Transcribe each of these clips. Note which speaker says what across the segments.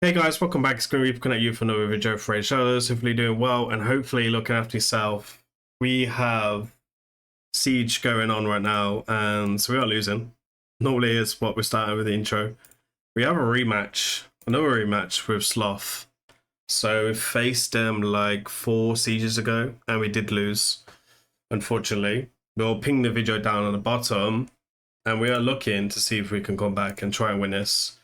Speaker 1: Hey guys, welcome back. It's Grimreaper connect you for another video for Raidshadowlegends. Hopefully doing well and hopefully looking after yourself. We have Siege going on right now and so we are losing. Normally is what we're starting with the intro. We have a rematch, another rematch with SLOTH. So we faced them like 4 sieges ago and we did lose, unfortunately. We'll ping the video down on the bottom and we are looking to see if we can come back and try and win this.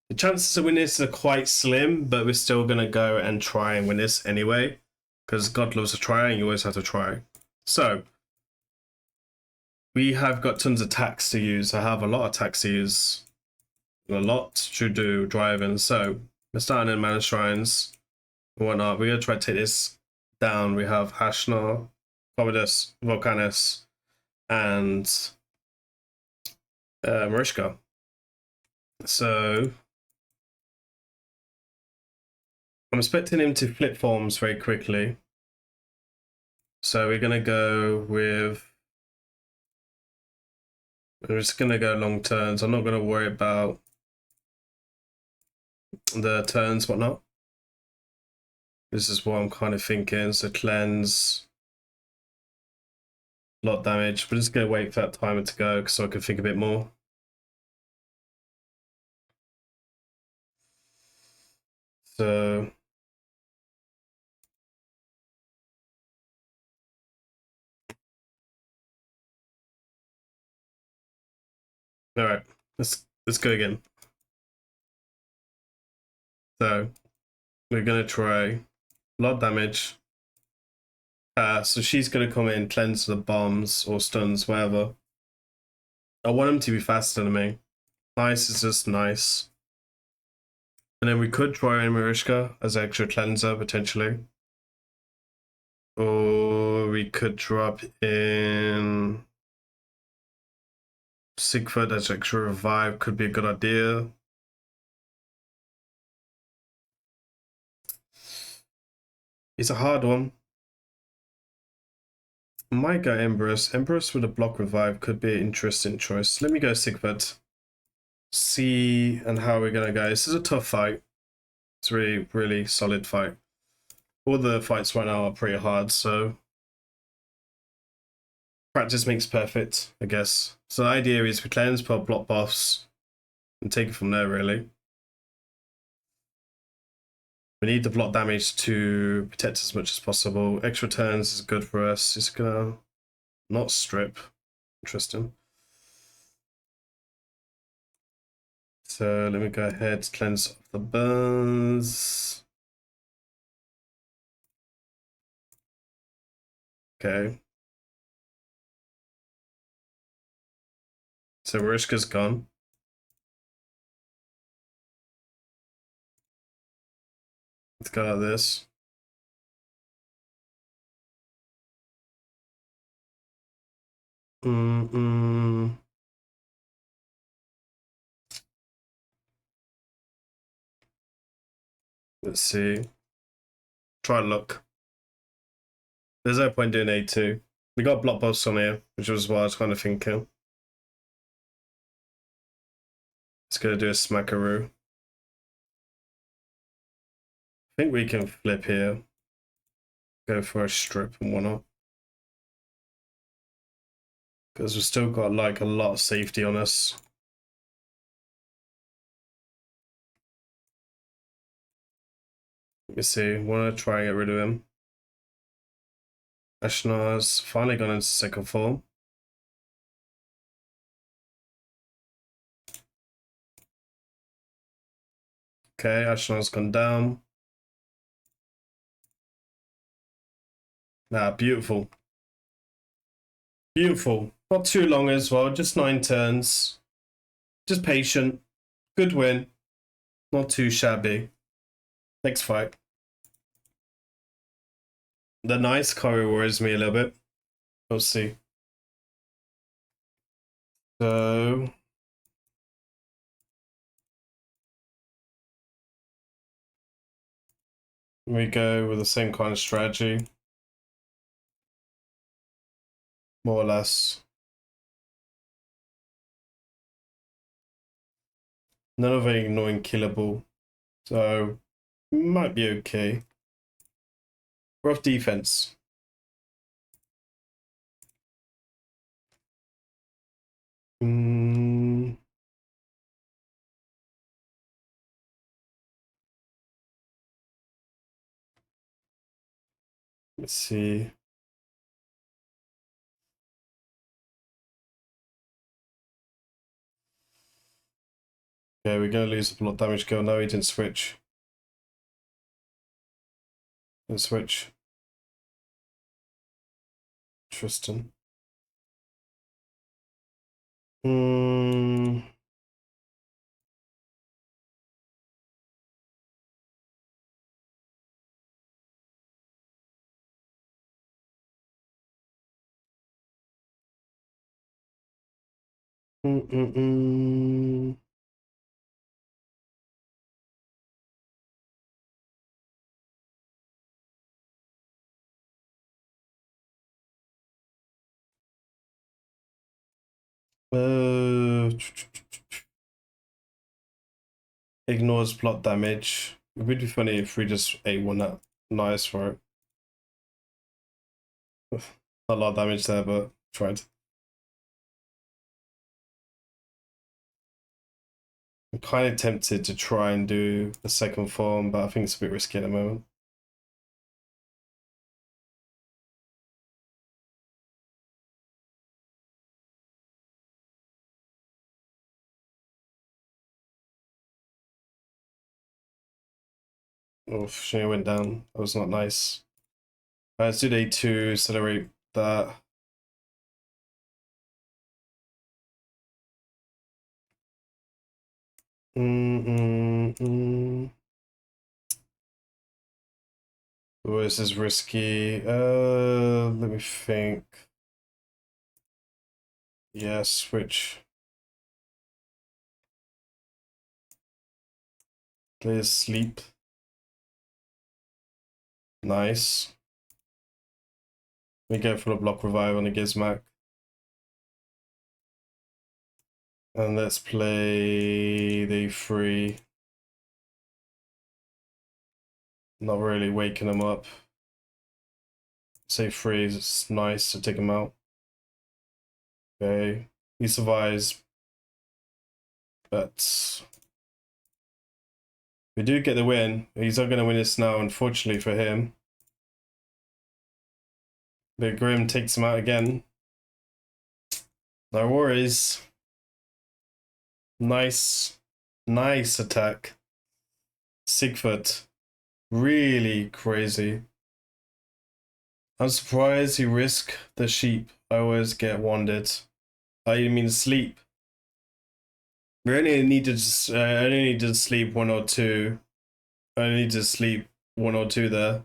Speaker 1: The chances of winning this are quite slim, but we're still going to go and try and win this anyway. Because God loves a try and you always have to try. So, we have got tons of attacks to use. I have a lot of attacks to use. A lot to do driving. So, we're starting in Mana Shrines and whatnot. We're going to try to take this down. We have Ashnar, Commodus, Volcanus, and Marishka. So, I'm expecting him to flip forms very quickly. So we're going to go with... We're just going to go long turns. I'm not going to worry about the turns, whatnot. This is what I'm kind of thinking. So cleanse, a lot of damage. We're just going to wait for that timer to go so I can think a bit more. So... Alright, let's go again. So, we're going to try a lot of damage. So she's going to come in, cleanse the bombs or stuns, whatever. I want him to be faster than me. Nice is just nice. And then we could try in Marishka as an extra cleanser, potentially. Or we could drop in Sigford as extra revive, could be a good idea. It's a hard one. I might go Empress. Empress with a block revive could be an interesting choice. Let me go Sigford. See and how we're gonna go. This is a tough fight. It's a really, really solid fight. All the fights right now are pretty hard, so practice makes perfect, I guess. So the idea is we cleanse, put block buffs, and take it from there, really. We need the block damage to protect as much as possible. Extra turns is good for us. It's gonna not strip. Interesting. So let me go ahead, cleanse off the burns. Okay. So Rishka's gone. Let's go like this. Let's see. Try luck. There's no point doing A2. We got block buffs on here, which was what I was kind of thinking. It's gonna do a smackaroo. I think we can flip here. Go for a strip and whatnot. Because we've still got like a lot of safety on us. Let me see. Want to try and get rid of him. Ashnar's finally gone into second form. Okay, Ashnar's gone down. Ah, beautiful. Beautiful. Not too long as well, just 9 turns. Just patient. Good win. Not too shabby. Next fight. The nice Kari worries me a little bit. We'll see. So... we go with the same kind of strategy. More or less. None of it annoying killable. So, might be okay. Rough defense. Let's see. Okay, we're going to lose a lot of damage kill. No, he didn't switch. Didn't switch. Tristan. Ignores plot damage. It would be funny if we just A1 that. Nice for it. A lot of damage there, but tried. I'm kind of tempted to try and do the second form, but I think it's a bit risky at the moment. Oh, she went down. That was not nice. Let's do day 2, accelerate that. Oh, this is risky. Let me think. Yeah, switch. Clear sleep. Nice. We go for the block revive on the Gizmac. And let's play the 3. Not really waking him up. Say 3 is nice to take him out. Okay. He survives. But we do get the win. He's not going to win this now, unfortunately for him. The Grim takes him out again. No worries. Nice. Nice attack. Sigford. Really crazy. I'm surprised he risked the sheep. I always get wanded. I mean sleep. We only needed I only needed to sleep 1 or 2. I only need to sleep 1 or 2 there.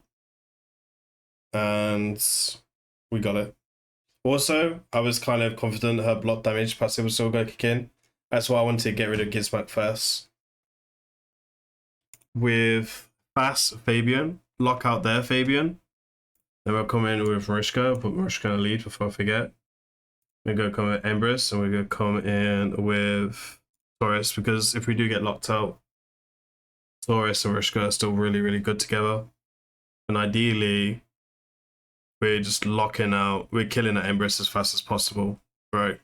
Speaker 1: And we got it. Also, I was kind of confident her block damage passive was still going to kick in. That's why I wanted to get rid of Gizmac first. With Bass Fabian, lock out there Fabian. Then we'll come in with Mariska, put Mariska in the lead before I forget. We're going to come in with Empress, and we're going to come in with Taurus, because if we do get locked out, Taurus and Mariska are still really, really good together. And ideally, we're just locking out, we're killing that Empress as fast as possible, right?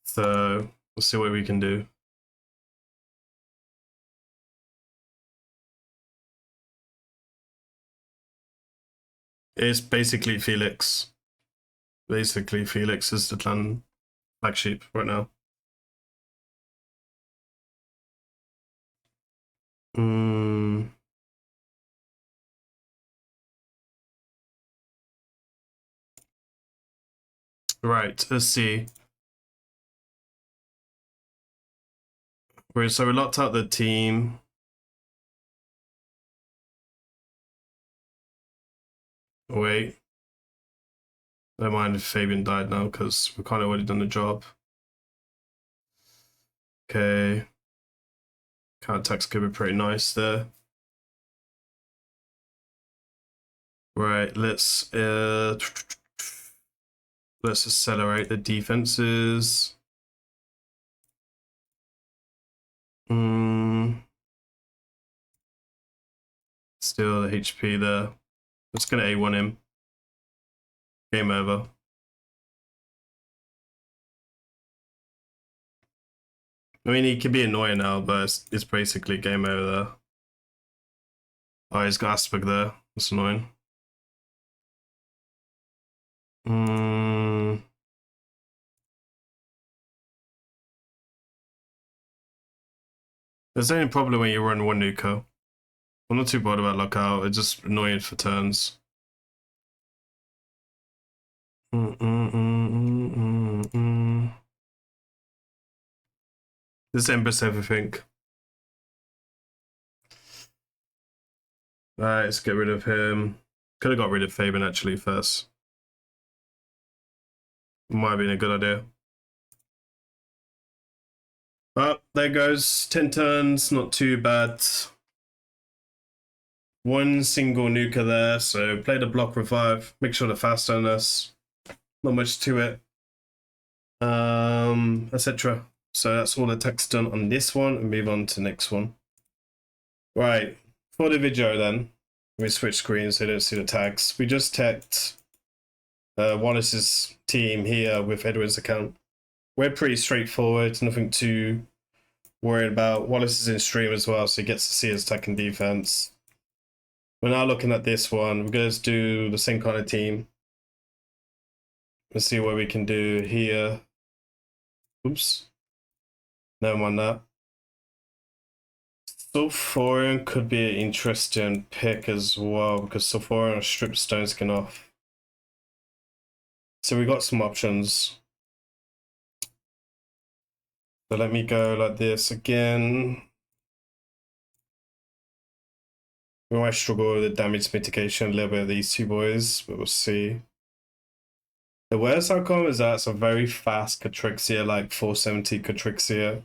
Speaker 1: So we'll see what we can do. It's basically Felix. Basically, Felix is the clan black sheep right now. Right, let's see. So we locked out the team. Wait. Don't mind if Fabian died now, because we kind of already done the job. Okay. Counterattacks could be pretty nice there. Right, let's accelerate the defenses. Still the HP there. Let's get an A1 him. Game over. I mean, he can be annoying now, but it's basically game over there. Oh, he's got aspect there. That's annoying. There's only problem when you run one nuker. I'm not too bothered about lockout. It's just annoying for turns. This Empress everything. Alright, let's get rid of him. Could have got rid of Fabian actually first. Might have been a good idea. Oh, there goes 10 turns, not too bad. One single nuker there, so play the block revive, make sure they're fast on us. Not much to it. Etc. So that's all the text done on this one, and move on to the next one. Right, for the video then, we switch screens so you don't see the tags. We just tagged Wallace's team here with Edward's account. We're pretty straightforward, nothing too worried about. Wallace is in stream as well, so he gets to see his attack and defense. We're now looking at this one. We're going to do the same kind of team. Let's see what we can do here. Oops. Never mind that. Sulfurion could be an interesting pick as well, because Sulfurion strips stone skin off. So we got some options. So let me go like this again. We might struggle with the damage mitigation a little bit of these two boys, but we'll see. The worst outcome is that it's a very fast Catrixia, like 470 Catrixia.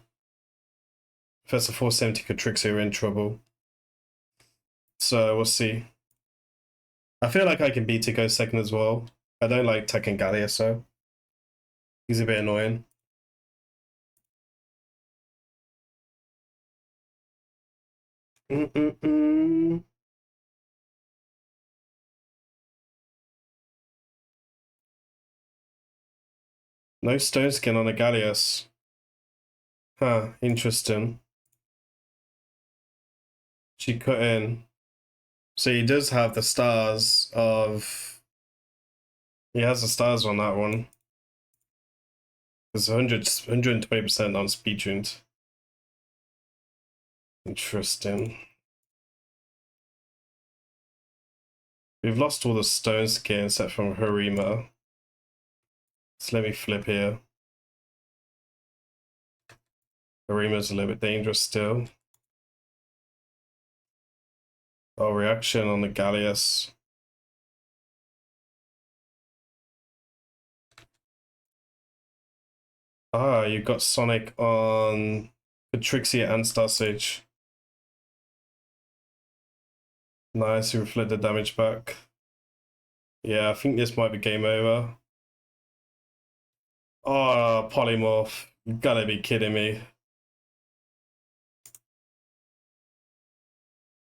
Speaker 1: If it's a 470 Catrixia, we're in trouble. So we'll see. I feel like I can beat Tico second as well. I don't like Tekken Gallia, so he's a bit annoying. No stone skin on a Gallius. Huh, interesting. She cut in. So he does have the stars of... He has the stars on that one. It's 120% on speed tuned. Interesting. We've lost all the stone skin except from Harima. So let me flip here. Harima's a little bit dangerous still. Oh, reaction on the Gallius. Ah, you got Sonic on Patrixia and Star Sage. Nice, you reflect the damage back. Yeah, I think this might be game over. Oh, polymorph. You gotta be kidding me.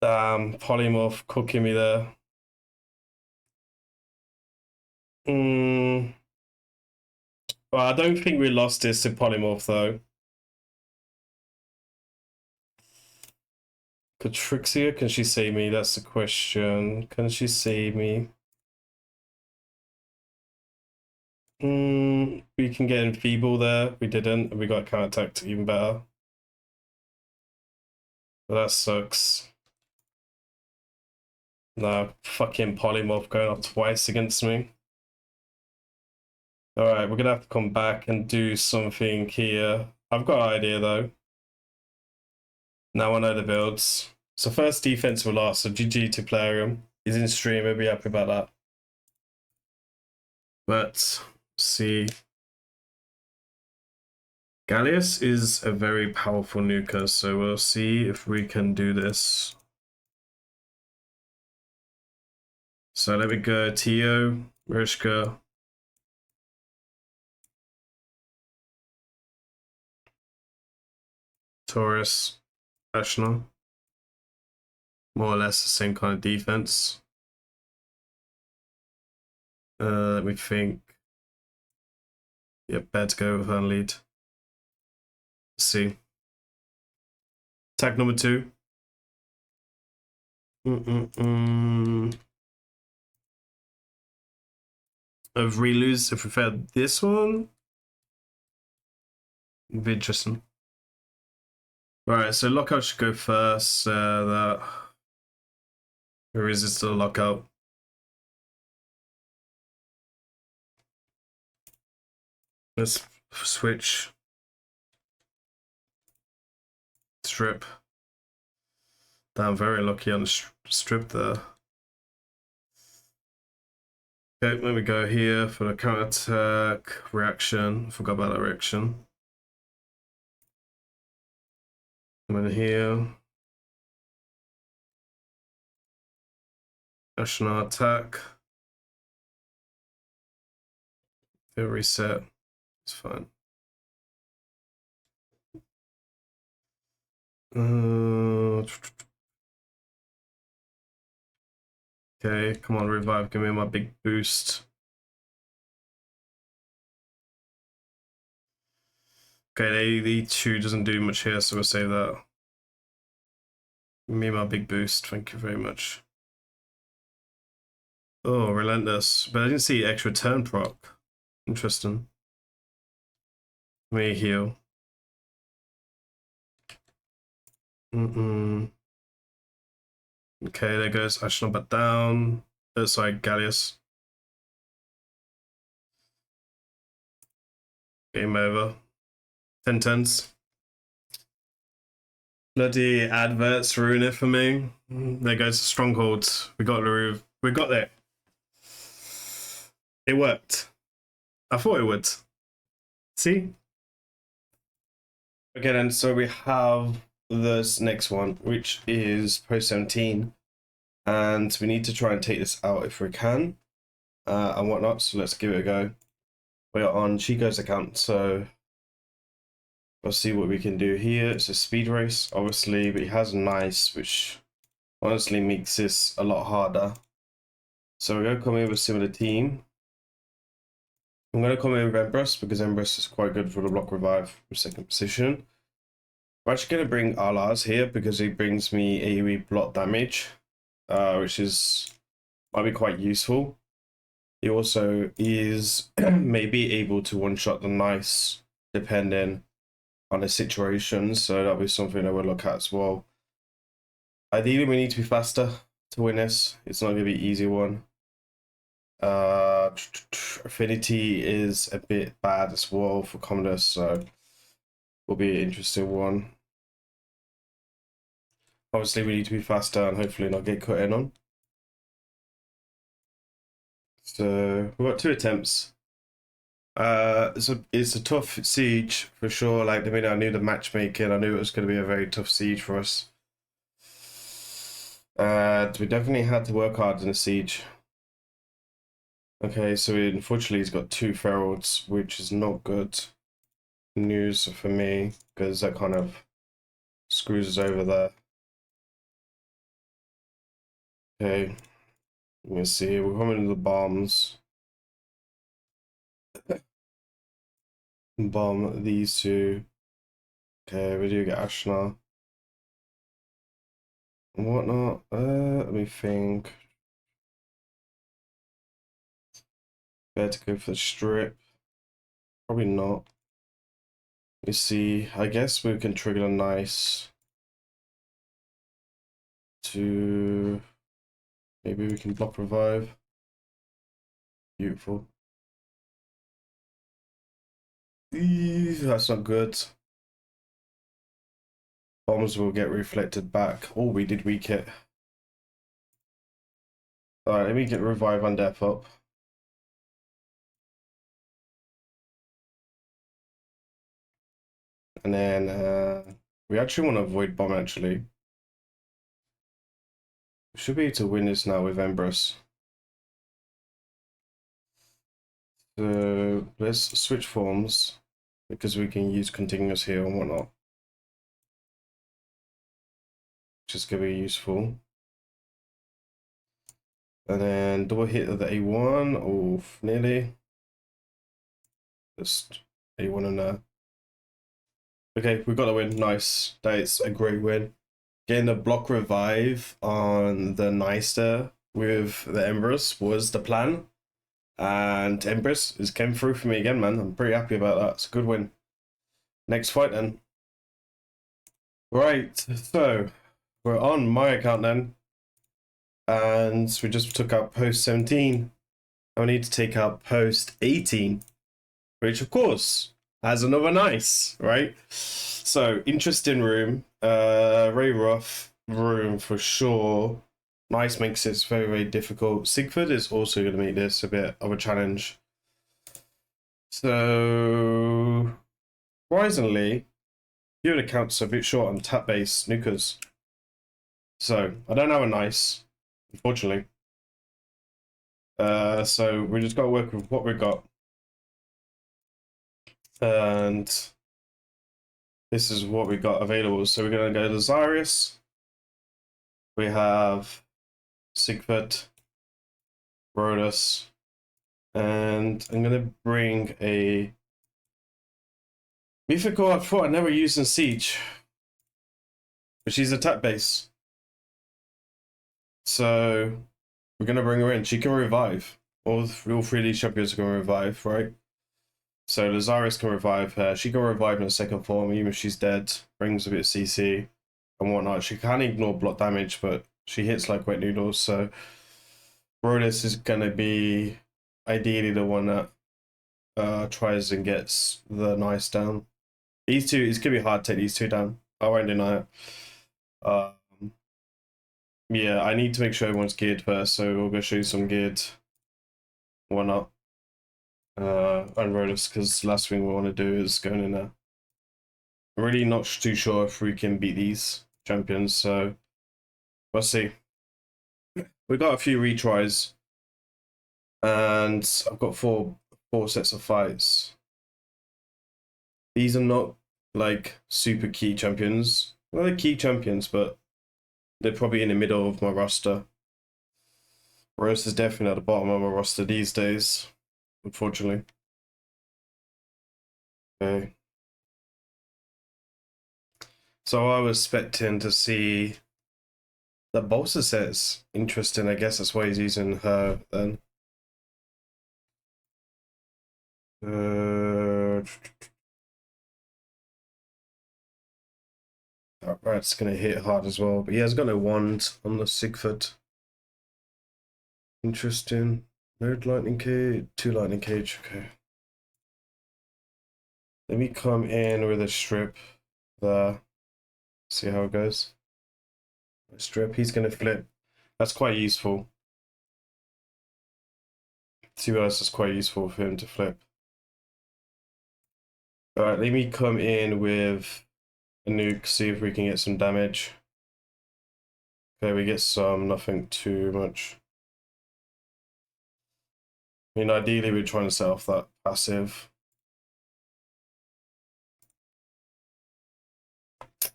Speaker 1: Damn, polymorph cooking me there. Well, I don't think we lost this to polymorph though. Catrixia, can she save me? That's the question. Can she save me? We can get enfeeble there. We didn't. We got counter-attacked even better. But that sucks. No, fucking polymorph going off twice against me. Alright, we're gonna have to come back and do something here. I've got an idea though. Now I know the builds. So first defense will last, so GG to Plarium. He's in stream, he'll be happy about that. But see. Gallius is a very powerful nuker, so we'll see if we can do this. So let me go Tio, Rishka. Taurus, National. More or less the same kind of defense. Let me think. Yeah, better to go with her lead. Let's see. Attack number 2. Of relose if we failed this one. It'd be interesting. Alright, so lockout should go first. That resist the lockout. Let's switch. Strip. Damn, very lucky on the strip there. Okay, let me go here for the counter attack reaction. Forgot about that reaction. I'm in here. National attack. It'll reset. It's fine. Okay, come on, revive. Give me my big boost. Okay, the 2 doesn't do much here, so we'll save that. Give me my big boost. Thank you very much. Oh, relentless. But I didn't see extra turn proc. Interesting. Let me heal. Okay, there goes Ashnod back down. Sorry, Gallius. Game over. 10 turns. Bloody adverts ruin it for me. There goes the strongholds. We got Larue. We got there. It worked. I thought it would. See? Okay then, so we have this next one, which is post 17. And we need to try and take this out if we can. And whatnot, so let's give it a go. We're on Chico's account, so we'll see what we can do here. It's a speed race, obviously, but he has nice, which honestly makes this a lot harder. So we're going to come in with a similar team. I'm going to come in with Empress because Empress is quite good for the block revive for second position. I'm actually going to bring Alaz here because he brings me AoE block damage, which might be quite useful. He also is maybe able to one-shot the nice depending on the situation, so that'll be something I will look at as well. Ideally, we need to be faster to win this. It's not going to be an easy one. Affinity is a bit bad as well for Commodus, so will be an interesting one. Obviously, we need to be faster and hopefully not get cut in on. So we've got 2 attempts. It's a tough siege for sure. Like the minute I knew the matchmaking, I knew it was going to be a very tough siege for us. We definitely had to work hard in the siege. Okay, so unfortunately he's got 2 ferals, which is not good news for me because that kind of screws us over there. Okay, let me see. We're coming into the bombs. Bomb these 2. Okay, we do get Ashna and whatnot. Let me think. Better to go for the strip. Probably not. Let me see. I guess we can trigger a nice to maybe we can block revive. Beautiful. That's not good. Bombs will get reflected back. Oh, we did weak it. Alright, let me get revive on death up. And then we actually want to avoid bomb actually. We should be able to win this now with Empress. So let's switch forms because we can use continuous here and whatnot. which is going to be useful. And then double hit of the A1, oh, nearly. Just A1 in there. Okay, we got a win, nice. That is a great win. Getting a block revive on the Neister with the Empress was the plan. And Empress is came through for me again, man. I'm pretty happy about that. It's a good win. Next fight then. Right, so we're on my account then. And we just took out post 17. I need to take out post 18, which of course has another nice, right? So interesting room. Very rough room for sure. Nice makes it very, very difficult. Sigford is also going to make this a bit of a challenge. So, surprisingly, few accounts are a bit short on tap-based nukers. So, I don't have a nice, unfortunately. So, we just got to work with what we got. And this is what we got available. So, we're going to go to Zarius. We have Sigford, Rhodus, and I'm going to bring a mythical I thought I never used in Siege, but she's attack base. So we're going to bring her in. She can revive. All three of these champions can revive, right? So Lazarus can revive her. She can revive in a second form, even if she's dead. Brings a bit of CC and whatnot. She can ignore block damage, but she hits like wet noodles. So Rhodus is going to be ideally the one that tries and gets the nice down. These two, it's going to be hard to take these two down. I won't deny it. Yeah, I need to make sure everyone's geared first, so we'll go show you some geared. Why not? And Rhodus, because the last thing we want to do is going in there. I'm really not too sure if we can beat these champions, so we'll see. We got a few retries, and I've got four sets of fights. These are not like super key champions. Well, they're key champions, but they're probably in the middle of my roster. Rose is definitely at the bottom of my roster these days, unfortunately. Okay. So I was expecting to see the bolster set's interesting. I guess that's why he's using her then. That rat's gonna hit hard as well, but he has got no wand on the Sigford. Interesting. No lightning cage, 2 lightning cage, okay. Let me come in with a strip there. See how it goes. Strip, he's gonna flip. That's quite useful. 2 hours is quite useful for him to flip. Alright, let me come in with a nuke, see if we can get some damage. Okay, we get some, nothing too much. I mean, ideally we're trying to set off that passive.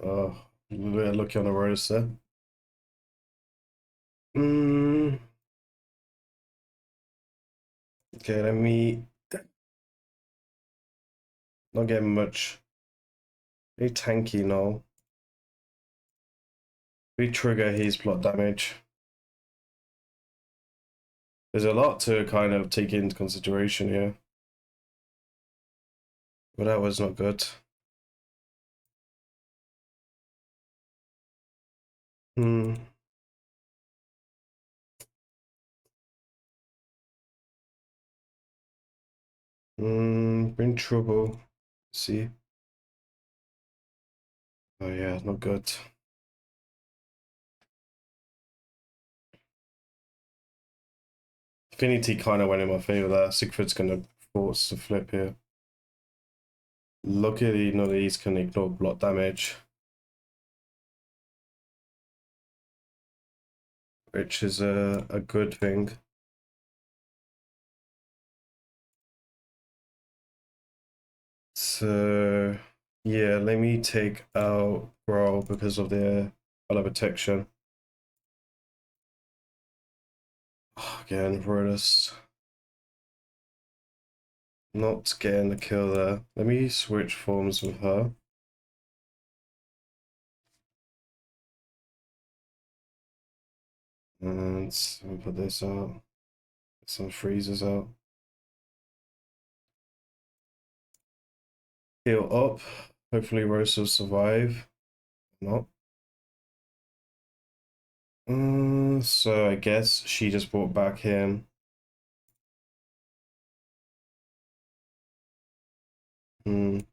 Speaker 1: Oh, we're lucky on the Rose there. Okay, let me... Not getting much. Very tanky now. We trigger his block damage. There's a lot to kind of take into consideration here. But that was not good. Been trouble. See. Oh yeah, not good. Affinity kind of went in my favor there. Sigfrid's gonna force to flip here. Luckily, none of these can ignore block damage, which is a good thing. So yeah, let me take out Brawl because of their I'll have protection. Again, Royalist. Not getting the kill there. Let me switch forms with her. And we'll put this out. Some freezers out. Heal up. Hopefully Rose will survive. Not. So I guess she just brought back him. Yeah,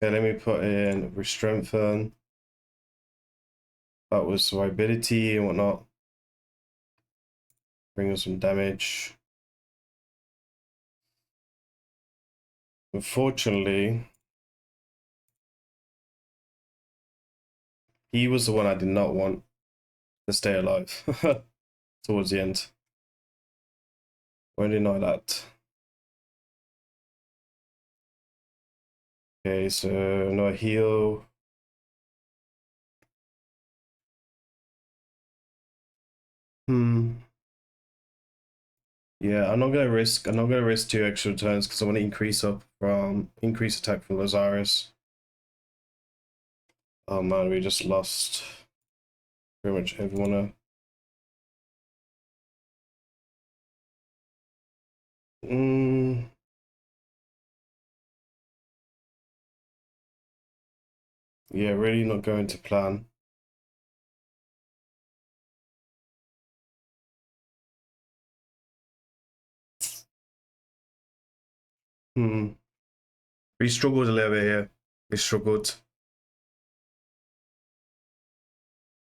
Speaker 1: let me put in Restrengthen. That was survivability and whatnot. Bring us some damage. Unfortunately, he was the one I did not want to stay alive towards the end. Why didn't I know that? Okay, so no heal. Yeah, I'm not gonna risk 2 extra turns because I want to increase attack from Lazarus. Oh man, we just lost pretty much everyone. Yeah, really not going to plan. We struggled a little bit here. We struggled.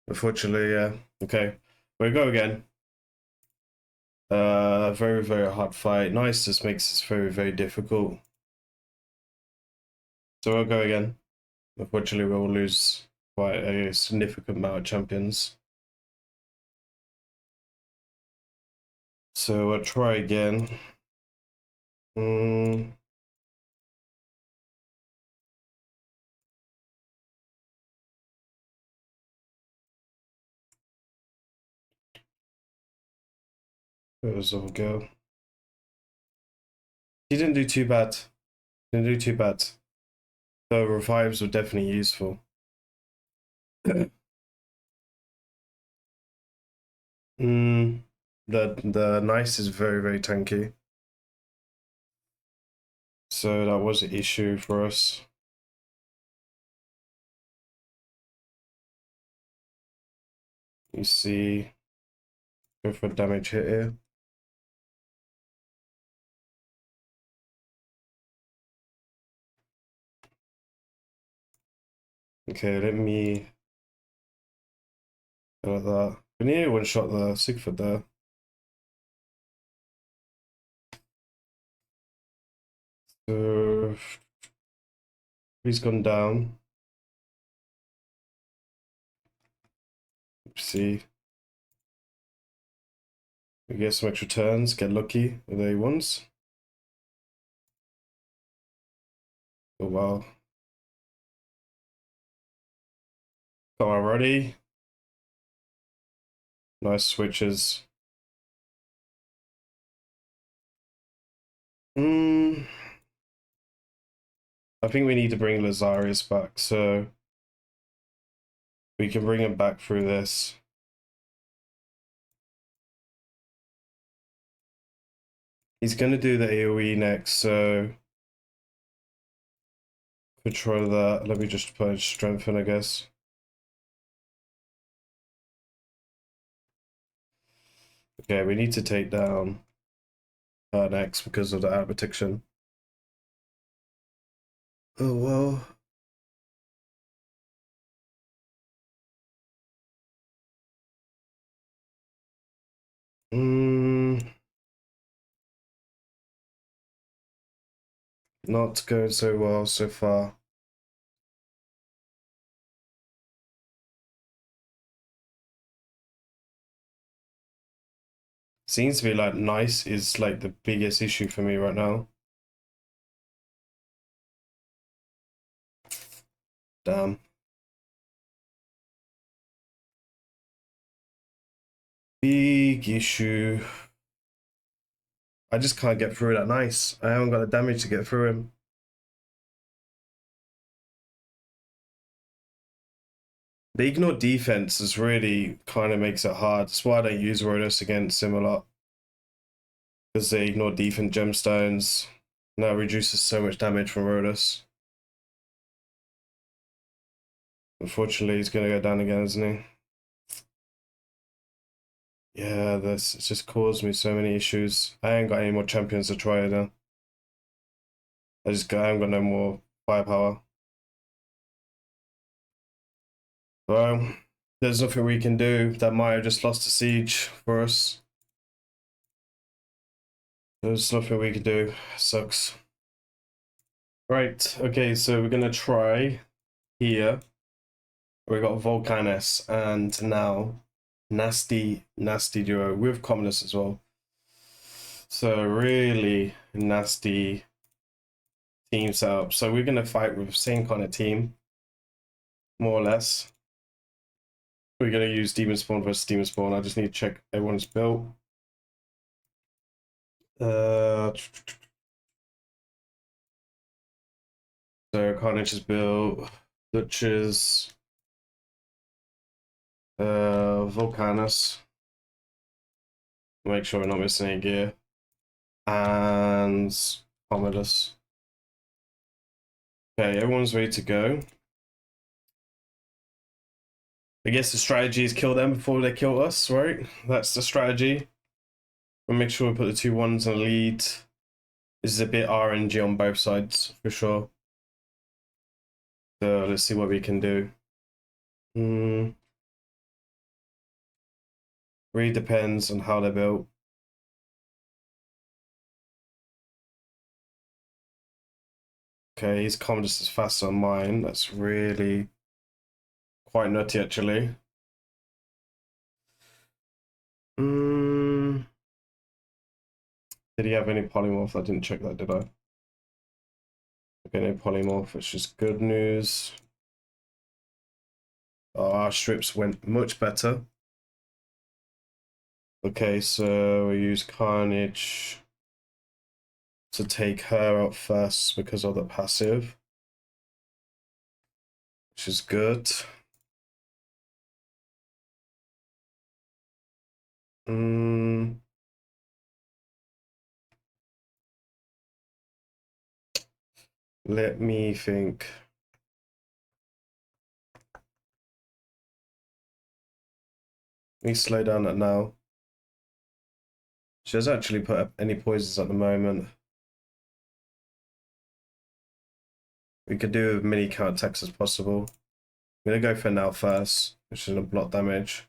Speaker 1: Unfortunately, yeah. Okay, we go again. Very, very hard fight. Nice, just makes this very, very difficult. So we'll go again. Unfortunately, we'll lose quite a significant amount of champions. So we'll try again. Where was the girl? She didn't do too bad. Didn't do too bad. The revives were definitely useful. The nice is very, very tanky. So that was an issue for us. You see, go for a damage hit here. Okay, let me go like that. We nearly one shot the Sigford there. So he's gone down. Oopsie. We get some extra turns, get lucky with A1s. Oh wow. Come on, ready? Nice switches. I think we need to bring Lazarus back, so we can bring him back through this. He's gonna do the AoE next, so control that. Let me just put strengthen, I guess. Okay, we need to take down her next because of the out protection. Oh well. Not going so well so far. Seems to be like nice is like the biggest issue for me right now. Damn. Big issue. I just can't get through that nice. I haven't got the damage to get through him. The ignore defense is really kind of makes it hard. That's why I don't use Rhodos against him a lot. Because they ignore defense gemstones. Now reduces so much damage from Rhodos. Unfortunately, he's going to go down again, isn't he? Yeah, this it's just caused me so many issues. I ain't got any more champions to try now. I haven't got no more firepower. Well, there's nothing we can do. That might have just lost the siege for us. There's nothing we can do. Sucks. Right, okay, so we're gonna try here. We got Volcanus and now nasty duo with commoners as well. So really nasty team setup. So we're gonna fight with the same kind of team, more or less. We're gonna use demon spawn versus demon spawn. I just need to check everyone's built. So Carnage is built, Butchers, Volcanus. Make sure we're not missing any gear. And Commodus. Okay, everyone's ready to go. I guess the strategy is kill them before they kill us, right? That's the strategy. We'll make sure we put the 2 1s in the lead. This is a bit RNG on both sides, for sure. So let's see what we can do. Really depends on how they're built. Okay, his Commodus is faster than mine. That's really quite nutty, actually. Did he have any polymorph? I didn't check that, did I? Okay, no polymorph, which is good news. Oh, our strips went much better. Okay, so we use Carnage to take her out first because of the passive, which is good. Let me think. Let me slow down that now. She doesn't actually put up any poisons at the moment. We could do as many count attacks as possible. I'm gonna go for now first, which is a block damage.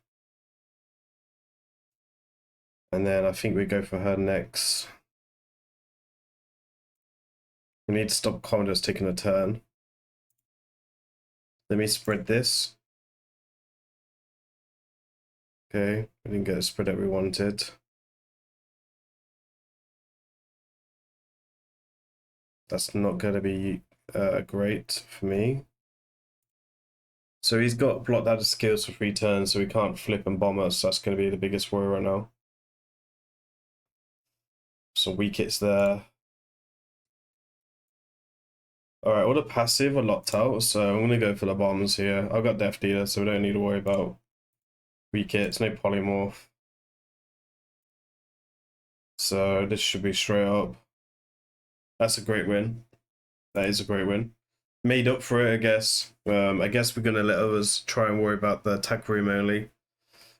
Speaker 1: And then I think we go for her next. We need to stop Commodus taking a turn. Let me spread this. Okay, we didn't get the spread that we wanted. That's not going to be great for me. So he's got blocked out of skills for 3 turns, so he can't flip and bomb us. That's going to be the biggest worry right now. Some weak hits there. Alright, all the passive are locked out, so I'm going to go for the bombs here. I've got Death Dealer, so we don't need to worry about weak hits, no polymorph. So this should be straight up. That's a great win. That is a great win. Made up for it, I guess. I guess we're going to let others try and worry about the attack room only.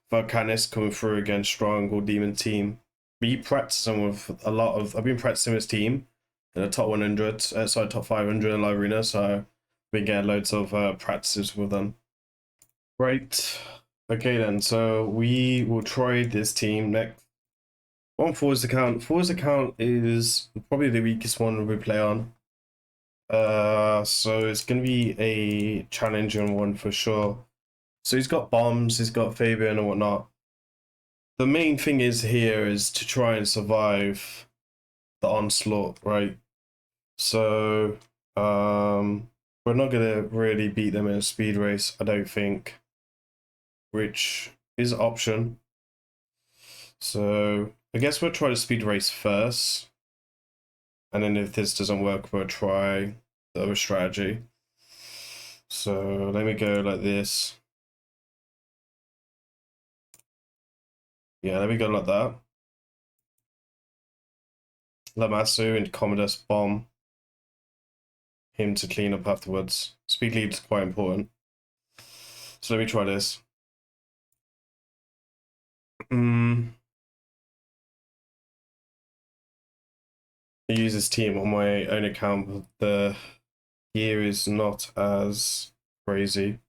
Speaker 1: Volcanus coming through against strong or demon team. Me practicing with a lot of... I've been practicing with his team in the top 100, sorry, top 500 in live arena, so I've been getting loads of practices with them. Right. Okay then, so we will try this team next. On Forwards account. Forwards account is probably the weakest one we play on. So it's going to be a challenging one for sure. So he's got bombs, he's got Fabian and whatnot. The main thing is here is to try and survive the onslaught, right? So we're not going to really beat them in a speed race, I don't think, which is an option. So I guess we'll try the speed race first. And then if this doesn't work, we'll try the other strategy. So let me go like this. Yeah, let me go like that. Lamasu and Commodus bomb him to clean up afterwards. Speed lead is quite important. So let me try this. I use this team on my own account, but the gear is not as crazy.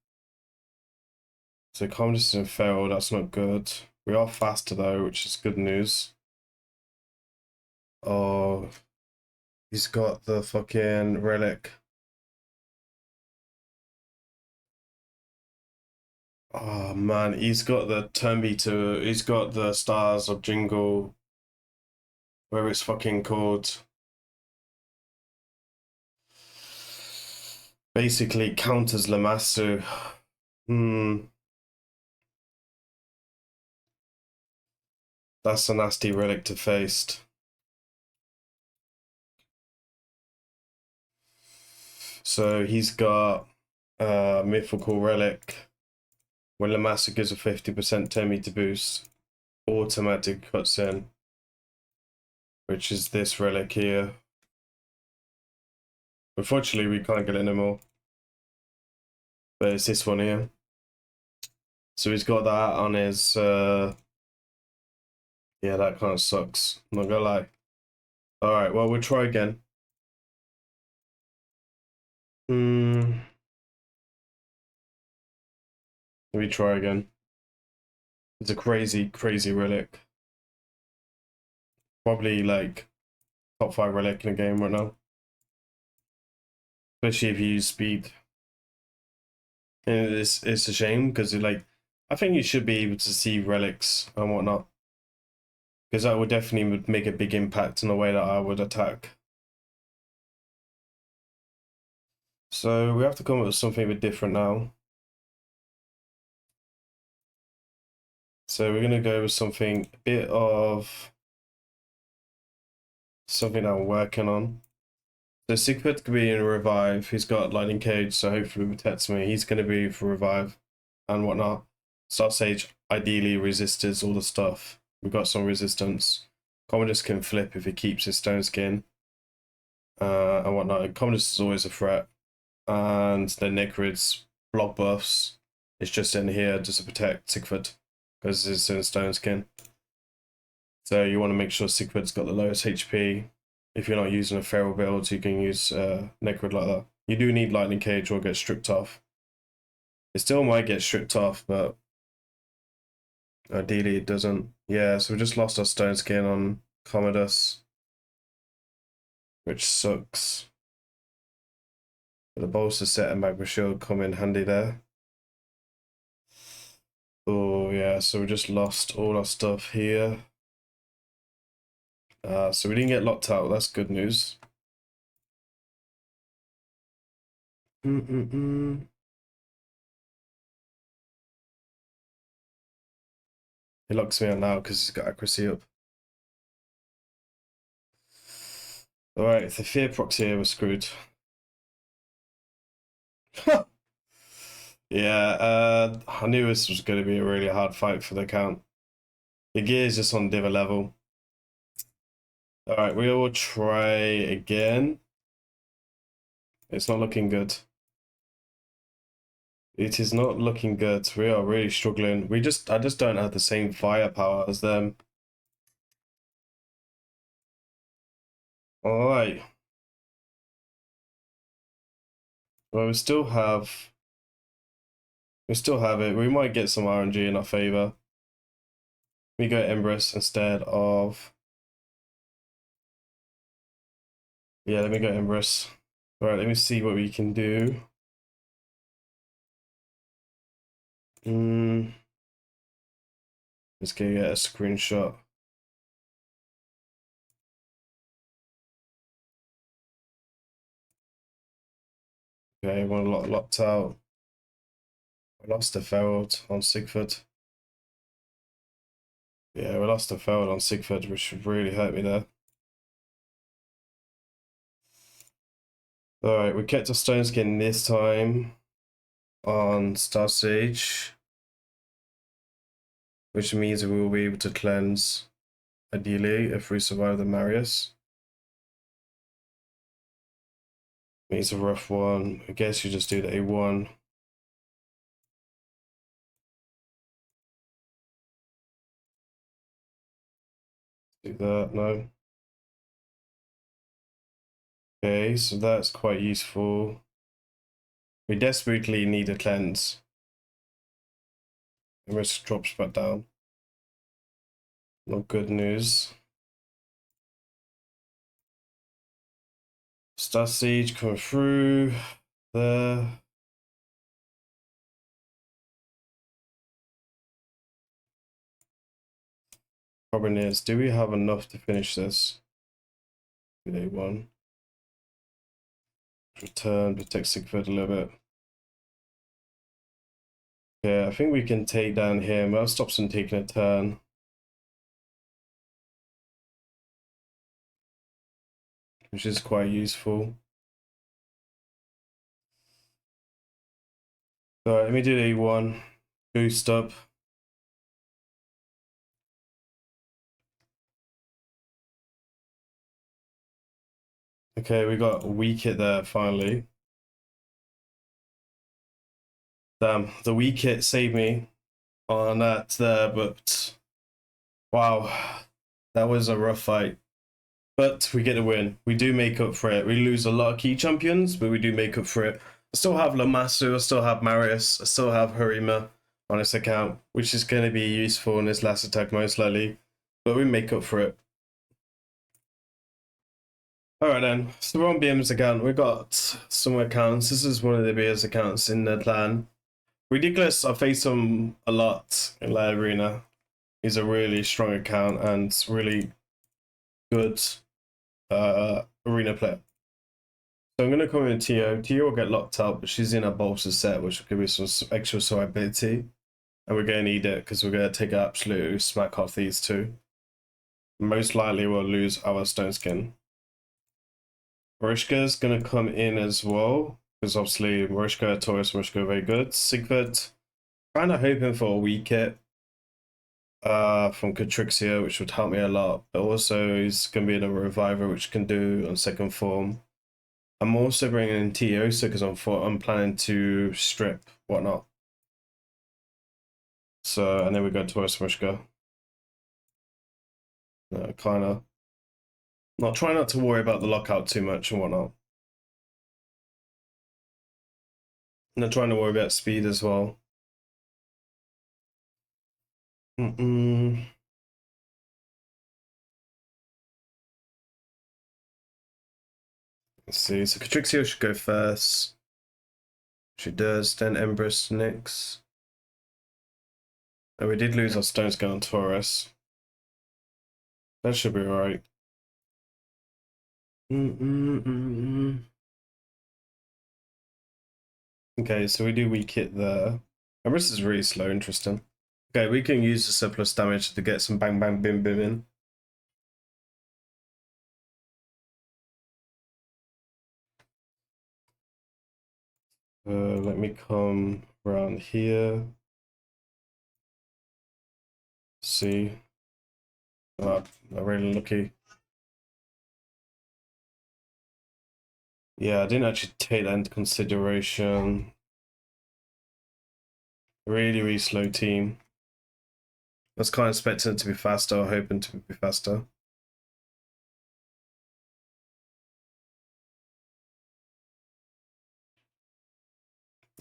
Speaker 1: So Commodus and Feral, that's not good. We are faster though, which is good news. Oh, he's got the fucking relic. Oh man, he's got the turn beater. He's got the stars of Jingle, whatever it's fucking called. Basically counters Lamasu. That's a nasty relic to face. So he's got mythical relic. When Lamasu gives a 50% 10 meter boost, automatic cuts in, which is this relic here. Unfortunately, we can't get it anymore. But it's this one here. So he's got that on his. Yeah, that kind of sucks. I'm not gonna lie. Alright, well, we'll try again. Let me try again. It's a crazy, crazy relic. Probably like top 5 relic in the game right now. Especially if you use speed. And it's a shame because like I think you should be able to see relics and whatnot. Because that would definitely make a big impact on the way that I would attack. So we have to come up with something a bit different now. So we're gonna go with something a bit of something that I'm working on. So Sigfrid could be in revive. He's got lightning cage, so hopefully protects me. He's gonna be for revive and whatnot. Star Sage ideally resists all the stuff. We've got some resistance. Commodus can flip if he keeps his stone skin. And whatnot. Commodus is always a threat. And then Necrid's block buffs. It's just in here just to protect Sigfrid because it's in stone skin. So you want to make sure Sigfrid's got the lowest HP. If you're not using a feral build, you can use Necrid like that. You do need lightning cage or get stripped off. It still might get stripped off, but ideally it doesn't. Yeah, so we just lost our stone skin on Commodus, which sucks. But the bolster set and magma shield come in handy there. Oh yeah, so we just lost all our stuff here. So we didn't get locked out. That's good news. He locks me out now because he's got accuracy up. Alright, if the fear proxy here was screwed. Yeah, I knew this was going to be a really hard fight for the account. The gear is just on diver level. Alright, we will try again. It's not looking good. It is not looking good. We are really struggling. I just don't have the same firepower as them. Alright. Well, we still have it. We might get some RNG in our favor. We go Empress instead of. Yeah, let me go Empress. Alright, let me see what we can do. Let's go get a screenshot. Okay, one locked out. I lost a Ferald on Sigfrid. Yeah, we lost a failed on Sigfrid, which would really hurt me there. Alright, we kept a stone skin this time on Star Sage, which means we will be able to cleanse, ideally, if we survive the Marius. It's a rough one. I guess you just do the A1. Do that, no. Okay, so that's quite useful. We desperately need a cleanse. The risk drops back down. Not good news. Star Siege coming through there. Problem is, do we have enough to finish this? A1. Return, protect Sigfrid a little bit. Yeah, I think we can take down him. That stops him taking a turn. Which is quite useful. Alright, let me do A1. Boost up. Okay, we got a weak hit there finally. Damn, the weak hit saved me on that there, but wow, that was a rough fight. But we get a win. We do make up for it. We lose a lot of key champions, but we do make up for it. I still have Lamasu, I still have Marius, I still have Harima on this account, which is going to be useful in this last attack most likely, but we make up for it. Alright then, so we're on BM's account. We got some accounts. This is one of the biggest accounts in the clan. Ridiculous, I face him a lot in La Arena. He's a really strong account and really good arena player. So I'm going to come in Tio. Tio will get locked up, but she's in a bolster set, which will give me some extra survivability. And we're going to need it because we're going to take an absolute smack off these two. Most likely we'll lose our stone skin. Marishka's going to come in as well, because obviously Marishka, Taurus, Marishka are very good. Sigfrid, kind of hoping for a weak hit from Catrixia, which would help me a lot. But also he's going to be in a reviver, which can do on second form. I'm also bringing in Tiosa because I'm planning to strip whatnot. So, and then we go to Marishka. Kind of. Not try not to worry about the lockout too much and whatnot. Not trying to worry about speed as well. Let's see, so Catrixia should go first. She does, then Empress next. And we did lose our stone skin on Taurus. That should be alright. Okay, so we do weak hit there. Empress is really slow, interesting. Okay, we can use the surplus damage to get some bang bang bim bim in. Let me come around here. See. Not really lucky. Yeah, I didn't actually take that into consideration. Really, really slow team. I was kind of expecting it to be faster, or hoping to be faster.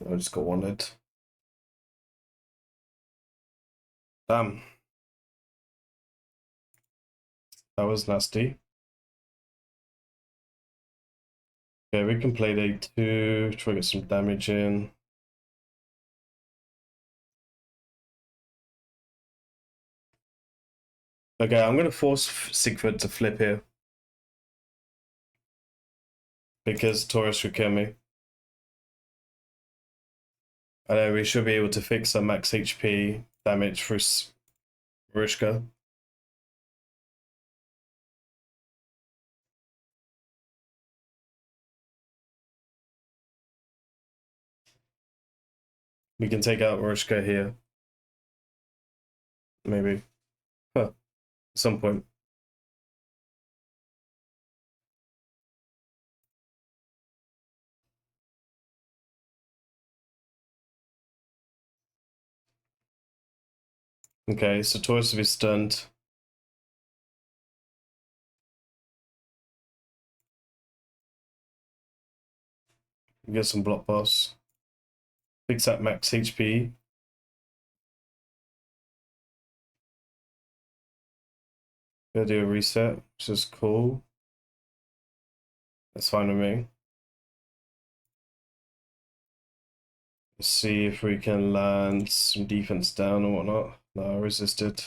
Speaker 1: I just got wanted. Damn. That was nasty. Okay, we can play day 2, try to get some damage in. Okay, I'm going to force Sigfrid to flip here. Because Taurus should kill me. And then we should be able to fix some max HP damage for Marishka. We can take out Marishka here. Maybe. Huh. At some point. Okay, so Taurus will be stunned. Get some block boss. Fix that max HP. Gonna do a reset, which is cool. That's fine with me. Let's see if we can land some defense down or whatnot. No, I resisted.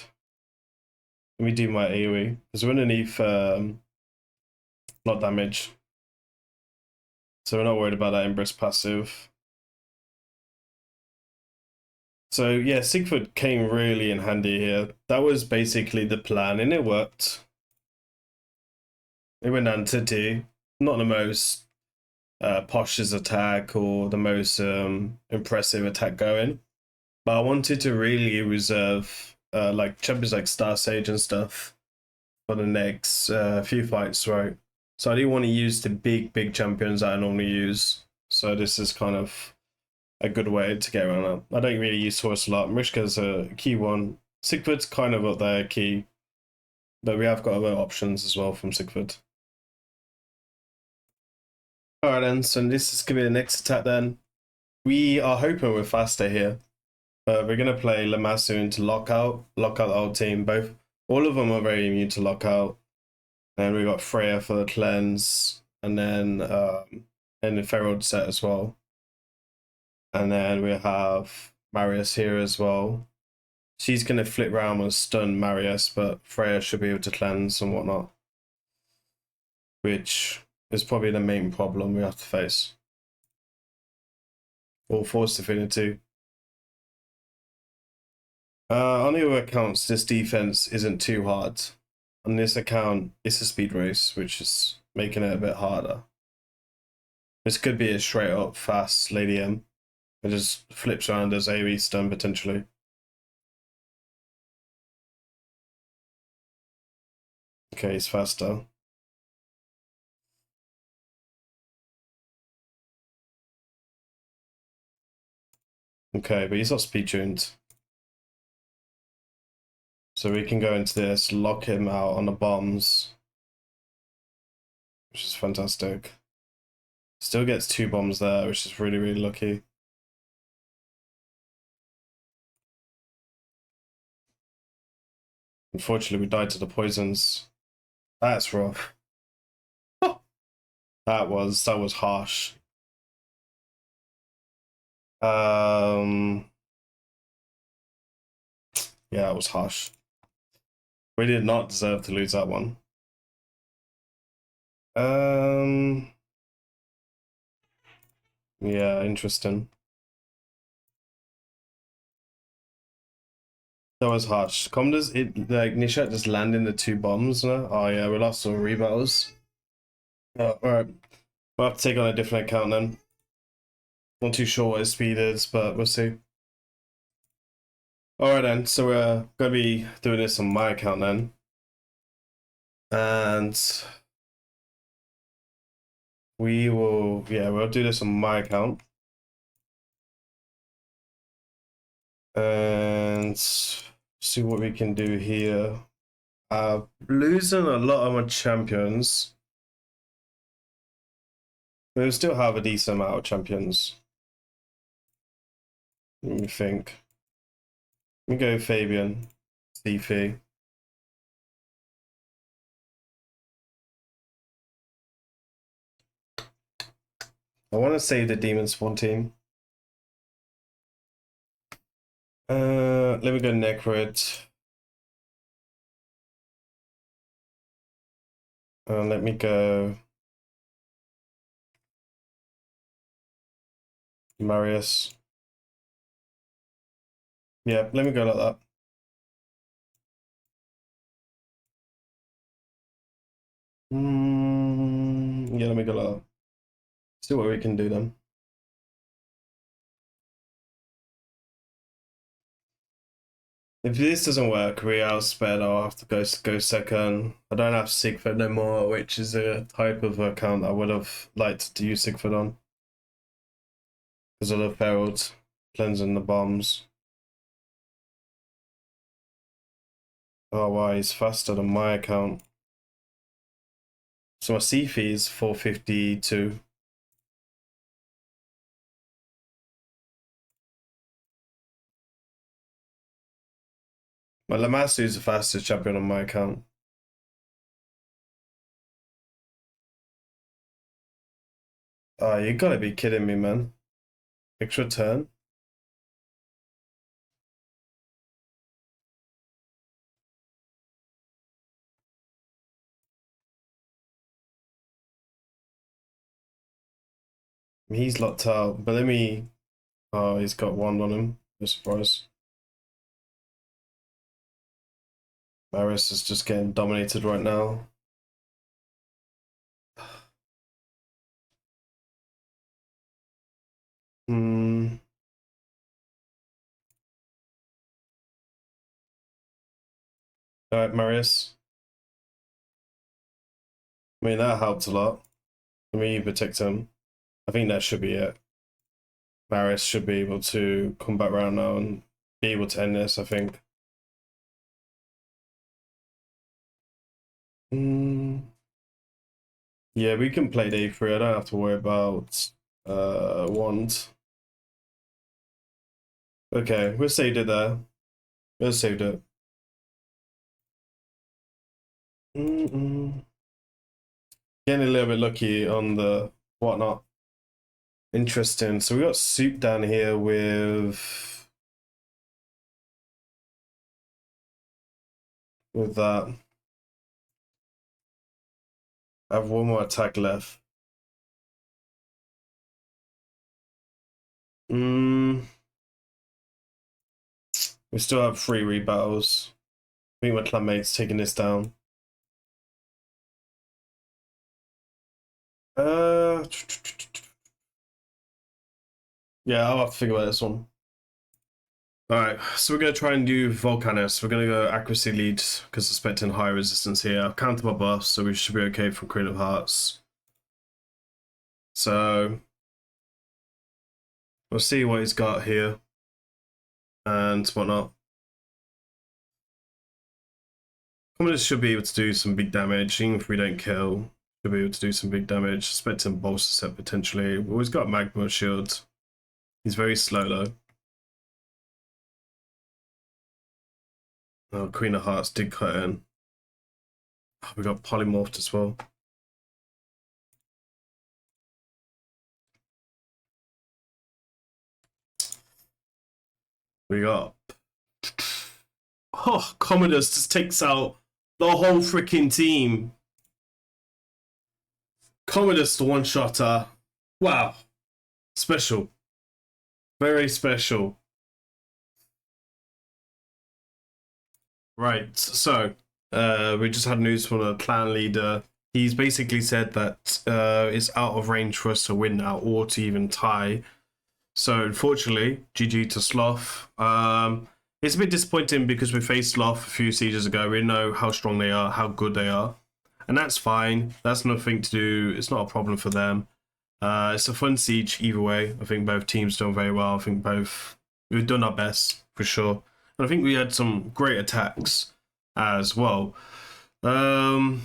Speaker 1: Let me do my AoE, because we're underneath block damage. So we're not worried about that Embrace passive. So yeah, Sigfrid came really in handy here. That was basically the plan, and it worked. It went down to 2. Not the most poshest attack or the most impressive attack going, but I wanted to really reserve like champions like Star Sage and stuff for the next few fights, right? So I didn't want to use the big champions that I normally use. So this is kind of a good way to get around that. I don't really use Taurus a lot. Mrishka's a key one. Sigfrid's kind of up there key, but we have got other options as well from Sigfrid. Alright then, so this is going to be the next attack then. We are hoping we're faster here. We're going to play Lamasu into Lockout the whole team. All of them are very immune to Lockout. And we got Freya for the cleanse. And then the Feral set as well. And then we have Marius here as well. She's going to flip around and stun Marius, but Freya should be able to cleanse and whatnot. Which is probably the main problem we have to face. Or Force Affinity. On the other accounts, this defense isn't too hard. On this account, it's a speed race, which is making it a bit harder. This could be a straight up fast Lady M. It just flips around as AoE stun potentially. Okay, he's faster. Okay, but he's not speed tuned. So we can go into this, lock him out on the bombs, which is fantastic. Still gets 2 bombs there, which is really lucky. Unfortunately, we died to the poisons. That's rough. That was harsh. Yeah, it was harsh. We did not deserve to lose that one. Yeah, interesting. That was harsh. Does it like Nishat just landing the 2 bombs now? Oh yeah, we lost some rebattles. Alright. We'll have to take on a different account then. Not too sure what his speed is, but we'll see. Alright then, so we're gonna be doing this on my account then. And we'll do this on my account. And see what we can do here. Losing a lot of my champions. We'll still have a decent amount of champions. Let me think. Let me go Fabian, Stevie. I want to save the Demon Spawn team. Let me go Necrid. Let me go Marius. Yeah, let me go like that. Yeah, let me go like that. See what we can do then. If this doesn't work, Real sped, I'll have to go second. I don't have Sigfrid no more, which is a type of account I would have liked to use Sigfrid on. Because of the Ferals, cleansing the bombs. Oh wow, he's faster than my account. So my C fee is 452. My Lamasu is the fastest champion on my account. Oh, you gotta be kidding me, man. Extra turn? He's locked out, but let me... Oh, he's got one on him. No surprise. Maris is just getting dominated right now. Hmm. Alright, Marius. I mean, that helped a lot. Let me protect him. I think that should be it. Marius should be able to come back around now and be able to end this, I think. Yeah, we can play day 3. I don't have to worry about wand. Okay, we saved it there. We saved it. Getting a little bit lucky on the whatnot. Interesting. So we got Soup down here with that. I have one more attack left. We still have 3 rebattles. I think my clanmate's taking this down. Yeah, I'll have to think about this one. Alright, so we're going to try and do Volcanus. We're going to go accuracy lead because expecting high resistance here. I've counted my buffs, so we should be okay for Queen of Hearts. So we'll see what he's got here and whatnot. Commodus should be able to do some big damage, even if we don't kill. Should be able to do some big damage. Expecting bolster set potentially. We've always got magma shield. He's very slow though. Oh, Queen of Hearts did cut in. Oh, we got polymorphed as well. We got... Oh, Commodus just takes out the whole freaking team. Commodus the one-shotter. Wow. Special. Very special. Right, so we just had news from the clan leader. He's basically said that it's out of range for us to win now or to even tie. So unfortunately, GG to Sloth. It's a bit disappointing because we faced Sloth a few sieges ago. We know how strong they are, how good they are. And that's fine. That's nothing to do. It's not a problem for them. It's a fun siege either way. I think both teams done very well. I think we've done our best for sure. And I think we had some great attacks as well. So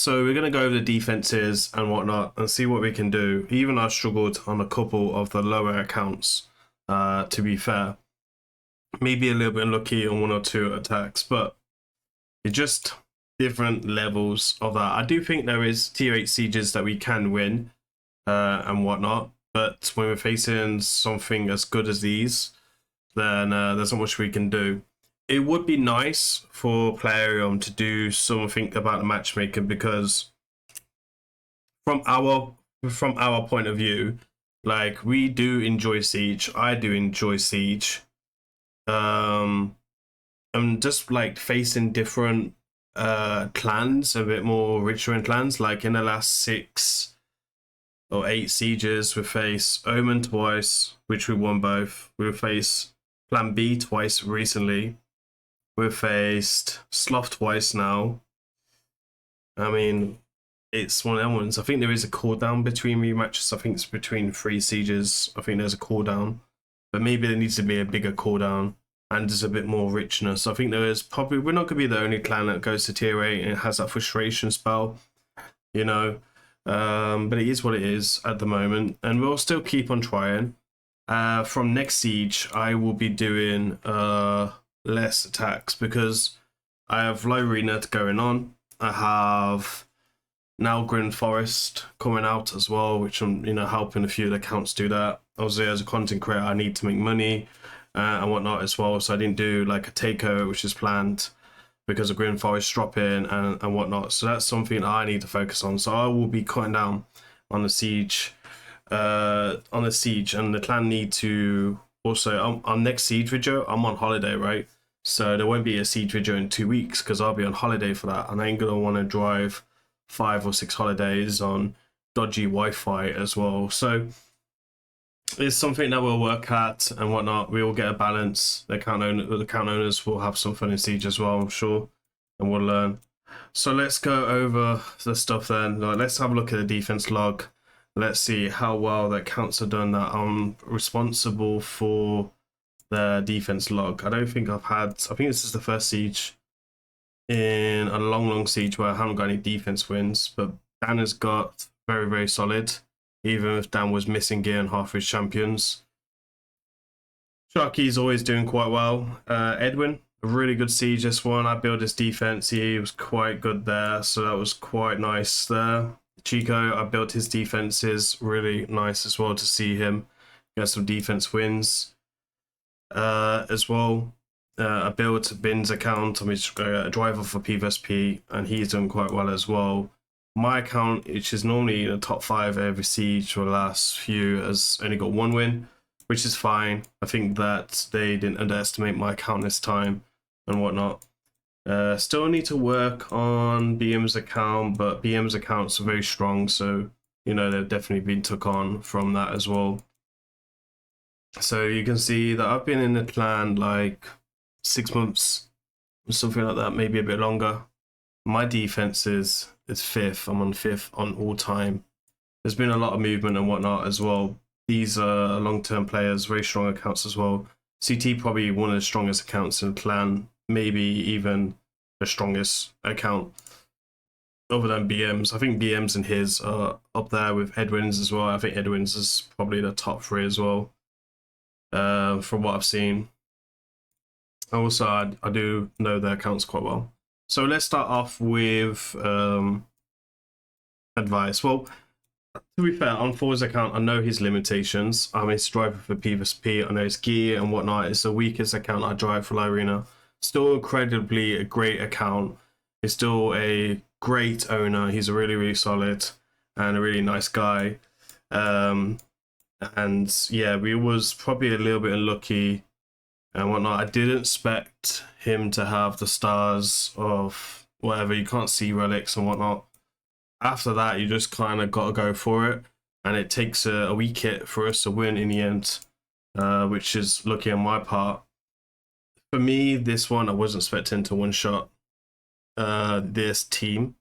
Speaker 1: we're going to go over the defenses and whatnot and see what we can do. Even I struggled on a couple of the lower accounts, to be fair. Maybe a little bit unlucky on 1 or 2 attacks, but it's just different levels of that. I do think there is tier 8 sieges that we can win and whatnot, but when we're facing something as good as these, then there's not much we can do. It would be nice for Plarium to do something about the matchmaking, because from our point of view, like, we do enjoy Siege. I do enjoy Siege. And just like facing different clans, a bit more richer in clans. Like in the last 6 or 8 sieges, we face Omen twice, which we won both. We face Plan B twice recently. We've faced Sloth twice now. I mean, it's one of them ones. I think there is a cooldown between rematches. I think it's between 3 sieges. I think there's a cooldown, but maybe there needs to be a bigger cooldown and there's a bit more richness. I think there is probably, we're not going to be the only clan that goes to tier 8 and it has that frustration spell, you know. But it is what it is at the moment, and we'll still keep on trying. From next siege, I will be doing less attacks because I have low arena going on. I have now Grim Forest coming out as well, which I'm helping a few of the accounts do that. Obviously, as a content creator, I need to make money and whatnot as well. So I didn't do like a takeover, which is planned because of Grim Forest dropping and whatnot. So that's something I need to focus on. So I will be cutting down on the siege, and the clan need to also on next siege video. I'm on holiday, right? So there won't be a siege video in 2 weeks because I'll be on holiday for that, and I ain't gonna want to drive 5 or 6 holidays on dodgy Wi-Fi as well. So it's something that we'll work at and whatnot. We will get a balance. The account owners will have some fun in siege as well, I'm sure, and we'll learn. So let's go over the stuff then. Let's have a look at the defense log. Let's see how well the accounts are done that I'm responsible for the defense log. I don't think I've had, I think this is the first siege in a long siege where I haven't got any defense wins, but Dan has got very, very solid, even if Dan was missing gear and half his champions. Sharky's always doing quite well. Edwin, a really good siege this one. I built his defense. He was quite good there, so that was quite nice there. Chico, I built his defenses. Really nice as well to see him get some defense wins as well. I built Bin's account. I'm just a driver for PvSP, and he's done quite well as well. My account, which is normally in the top 5 every siege for the last few, has only got 1 win, which is fine. I think that they didn't underestimate my account this time and whatnot. Still need to work on BM's account, but BM's accounts are very strong, so they've definitely been took on from that as well. So you can see that I've been in the clan like 6 months or something like that, maybe a bit longer. My defense is 5th. I'm on 5th on all time. There's been a lot of movement and whatnot as well. These are long-term players, very strong accounts as well. CT probably one of the strongest accounts in the clan, maybe even the strongest account other than BM's. I think BM's and his are up there with Edwin's as well. I think Edwin's is probably the top 3 as well, from what I've seen. Also, I do know their accounts quite well. So let's start off with advice. Well, to be fair, on Thor's account, I know his limitations. I'm his driver for PvSP. I know his gear and whatnot. It's the weakest account I drive for La Arena. Still incredibly a great account. He's still a great owner. He's a really, really solid and a really nice guy. And yeah, we was probably a little bit unlucky and whatnot. I didn't expect him to have the stars of whatever. You can't see relics and whatnot. After that, you just kind of got to go for it, and it takes a weak hit for us to win in the end, which is lucky on my part. For me, this one I wasn't expecting to one-shot this team,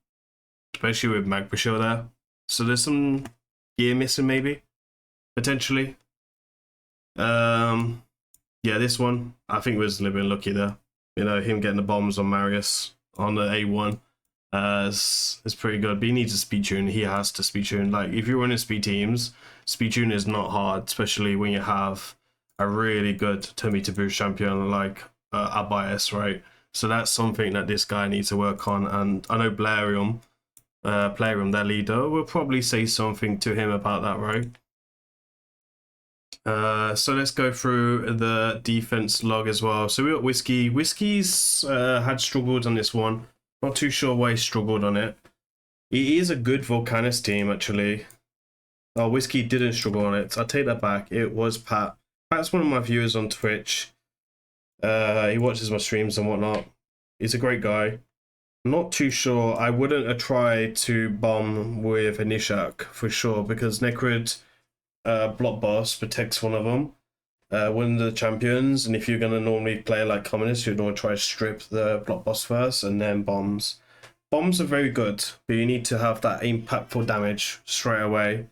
Speaker 1: especially with Magpashill there. So there's some gear missing, maybe, potentially. Yeah, this one I think was a little bit lucky there. Him getting the bombs on Marius on the A1 is pretty good. But he needs a speed tune. He has to speed tune. Like, if you're running speed teams, speed tune is not hard, especially when you have a really good turn-meter boost champion like Abias, right? So that's something that this guy needs to work on. And I know Plarium, their leader, will probably say something to him about that, right? So let's go through the defense log as well. So we got Whiskey. Whiskey's had struggled on this one. Not too sure why he struggled on it. He is a good Volcanus team, actually. Oh, Whiskey didn't struggle on it. I'll take that back. It was Pat. Pat's one of my viewers on Twitch. He watches my streams and whatnot. He's a great guy. I'm not too sure. I wouldn't have tried to bomb with a Nishak for sure, because Necrid block boss protects one of them, one of the champions, and if you're gonna normally play like commoners, you'd want to try to strip the block boss first and then bombs. Bombs are very good, but you need to have that impactful damage straight away.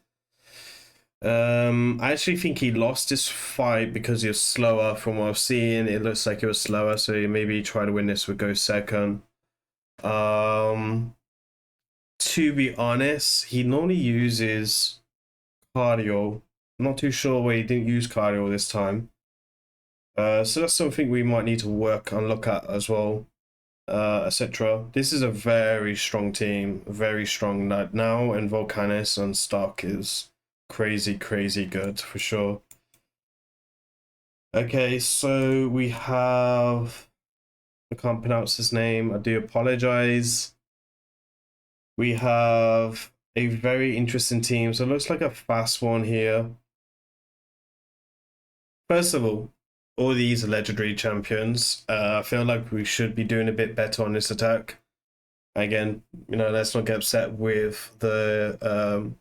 Speaker 1: I actually think he lost this fight because he was slower. From what I've seen, it looks like he was slower, so maybe try to win this with go second. To be honest, he normally uses cardio. I'm not too sure why he didn't use cardio this time. So that's something we might need to work and look at as well, etc. This is a very strong team, very strong now, and Volcanis on stock is crazy good for sure. Okay, so we have, I can't pronounce his name, I do apologize. We have a very interesting team, so it looks like a fast one here. First of all these are legendary champions. I feel like we should be doing a bit better on this attack. Again, you know, let's not get upset with the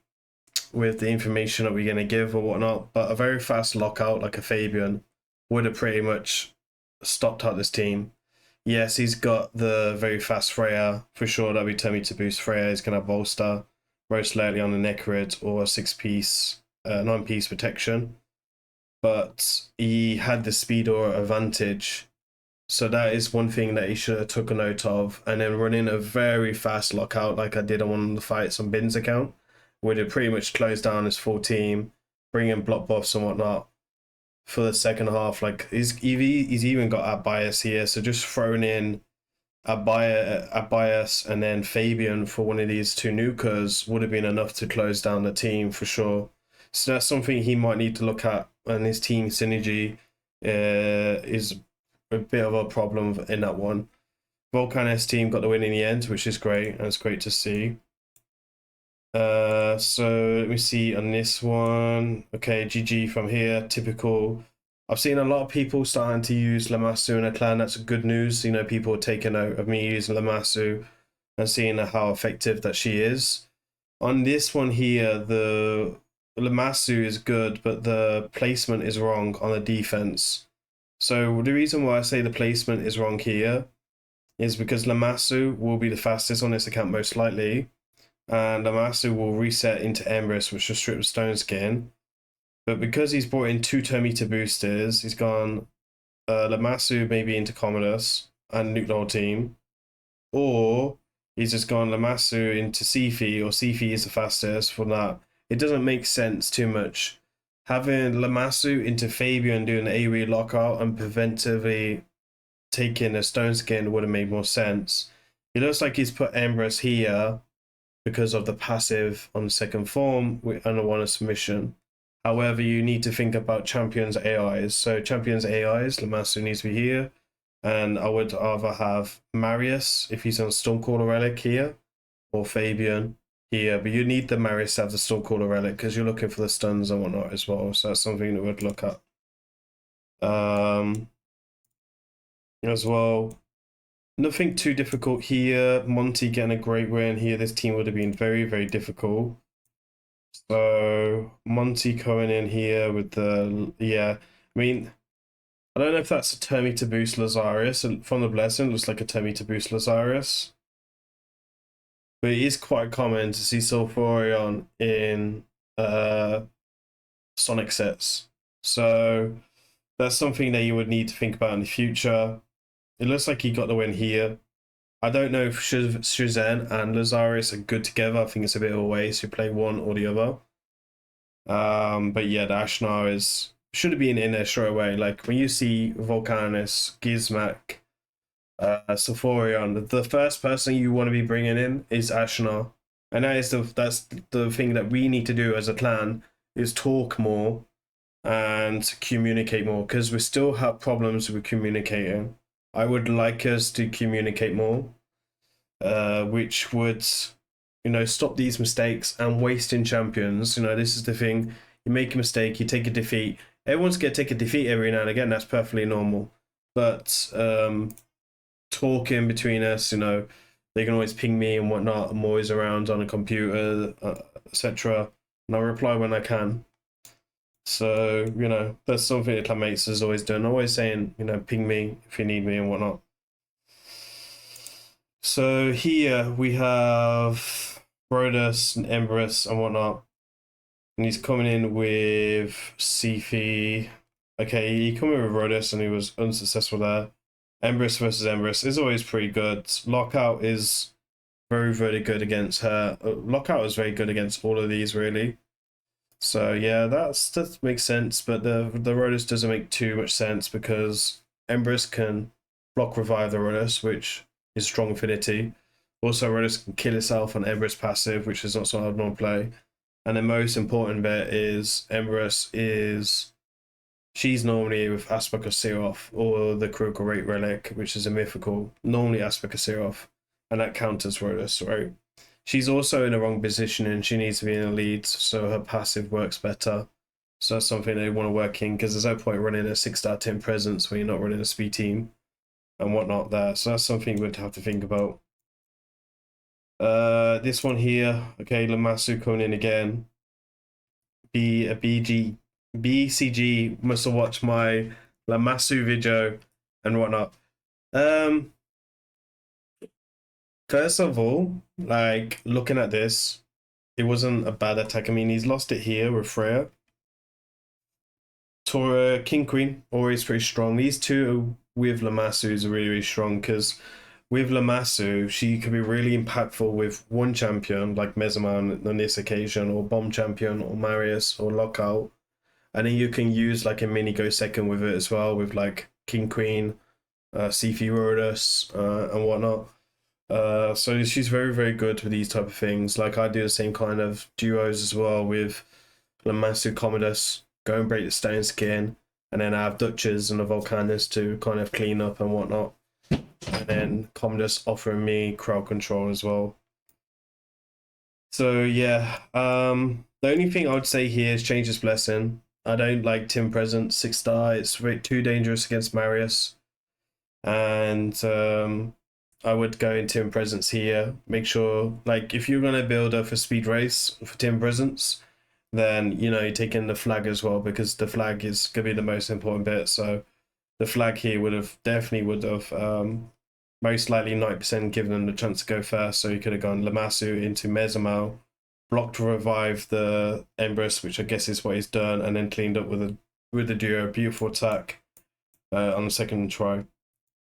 Speaker 1: information that we're going to give or whatnot, but a very fast lockout like a Fabian would have pretty much stopped out this team. Yes, he's got the very fast Freya, for sure that we tell me to boost Freya is going to bolster, most likely on the Necrid or a 6-piece, 9-piece protection. But he had the speed or advantage, so that is one thing that he should have took a note of. And then running a very fast lockout like I did on one of the fights on Bin's account would have pretty much closed down his full team, bringing block buffs and whatnot for the second half. Like he's even got a bias here, so just throwing in a bias and then Fabian for one of these two nukers would have been enough to close down the team for sure. So that's something he might need to look at, and his team synergy is a bit of a problem in that one. Volcanis team got the win in the end, which is great, and it's great to see. So let me see on this one. Okay, GG from here, typical. I've seen a lot of people starting to use Lamassu in a clan. That's good news. You know, people are taking note of me using Lamassu and seeing how effective that she is. On this one here, the Lamassu is good, but the placement is wrong on the defense. So the reason why I say the placement is wrong here is because Lamassu will be the fastest on this account most likely, and Lamassu will reset into Empress, which will strip the stone skin. But because he's brought in 2 turn-meter boosters, he's gone Lamassu maybe into Commodus and nuke the whole team, or he's just gone Lamassu into Sifi, or Sifi is the fastest for that. It doesn't make sense too much. Having Lamassu into Fabian doing the AoE lockout and preventively taking a stone skin would have made more sense. It looks like he's put Empress here because of the passive on the second form and the one of submission. However, you need to think about champions AIs. So champions AIs, Lamassu needs to be here, and I would either have Marius if he's on Stormcaller Relic here, or Fabian here. But you need the Marius to have the Stormcaller Relic because you're looking for the stuns and whatnot as well. So that's something that we'd look at. As well, nothing too difficult here. Monty getting a great win here. This team would have been very difficult. So Monty coming in here with the, yeah, I mean, I don't know if that's a Termi to boost Lazarus. From the Blessing, it looks like a Termi to boost Lazarus. But it is quite common to see Sulfurion in Sonic sets. So that's something that you would need to think about in the future. It looks like he got the win here. I don't know if Shuzhen and Lazarus are good together. I think it's a bit of a waste. You play one or the other. But yeah, the Ashnar should have been in there straight away. Like when you see Volcanis, Gizmak, Sulfurion, the first person you want to be bringing in is Ashnar, and that's the thing that we need to do as a clan, is talk more and communicate more, because we still have problems with communicating. I would like us to communicate more, which would, you know, stop these mistakes and wasting champions. You know, this is the thing. You make a mistake, you take a defeat. Everyone's going to take a defeat every now and again. That's perfectly normal. But talking between us, you know, they can always ping me and whatnot. I'm always around on a computer, etc. And I'll reply when I can. So, you know, that's something that Clanmates is always doing. Always saying, you know, ping me if you need me and whatnot. So here we have Brodus and Emberus and whatnot. And he's coming in with Sifi. Okay, he come in with Brodus and he was unsuccessful there. Emberus versus Emberus is always pretty good. Lockout is very, very good against her. Lockout is very good against all of these, really. So yeah, that makes sense, but the Rhodus doesn't make too much sense because Emberus can block revive the Rhodus, which is strong affinity. Also, Rhodus can kill itself on Emberus passive, which is not something I'd want to play. And the most important bit is Emberus is she's normally with Aspect of Seroth or the Critical Rate Relic, which is a mythical, normally Aspect of Seroth, and that counters Rhodus, right? She's also in the wrong position and she needs to be in the lead, so her passive works better. So that's something they want to work in because there's no point running a 6-10 presence when you're not running a speed team and whatnot there. So that's something we'd have to think about. This one here, okay, Lamassu coming in again. BCG must have watched my Lamassu video and whatnot. First of all, like looking at this, it wasn't a bad attack. I mean, he's lost it here with Freya. Tora, King Queen, always pretty strong. These two with Lamassu is really, really strong because with Lamassu, she can be really impactful with one champion like Mezaman on this occasion, or Bomb Champion, or Marius, or Lockout. And then you can use like a mini go second with it as well, with like King Queen, Sifi Rhodus, and whatnot. So she's very, very good with these type of things. Like I do the same kind of duos as well with Lamassu Commodus, go and break the stone skin, and then I have Duchess and the Volcanus to kind of clean up and whatnot. And then Commodus offering me crowd control as well. So yeah, the only thing I would say here is Changeless Blessing. I don't like Tim Present 6-star. It's too dangerous against Marius. And I would go in Tim Presence here. Make sure, like, if you're going to build up a speed race for Tim Presence, then, you know, you're taking the flag as well, because the flag is going to be the most important bit. So the flag here definitely would have most likely 90% given them the chance to go first. So you could have gone Lamassu into Mezamal, blocked to revive the Emberus, which I guess is what he's done, and then cleaned up with the duo. Beautiful attack on the second try.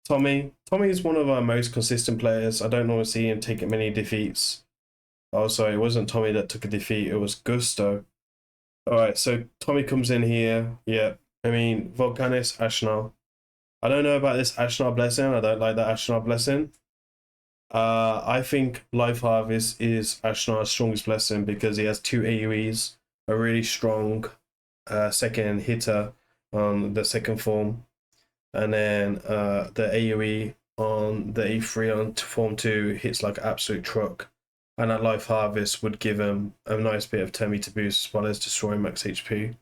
Speaker 1: Tommy is one of our most consistent players. I don't normally see him take many defeats. Also, it wasn't Tommy that took a defeat, it was Gusto. Alright, so Tommy comes in here. Yeah, I mean, Volcanus, Ashnar. I don't know about this Ashnar Blessing. I don't like that Ashnar Blessing. I think Life Harvest is Ashnar's strongest blessing because he has 2 AoEs, a really strong second hitter on the second form. And then the AoE on the A3 on Form 2 hits like an absolute truck. And that Life Harvest would give him a nice bit of 10 meter boost as well as destroying max HP.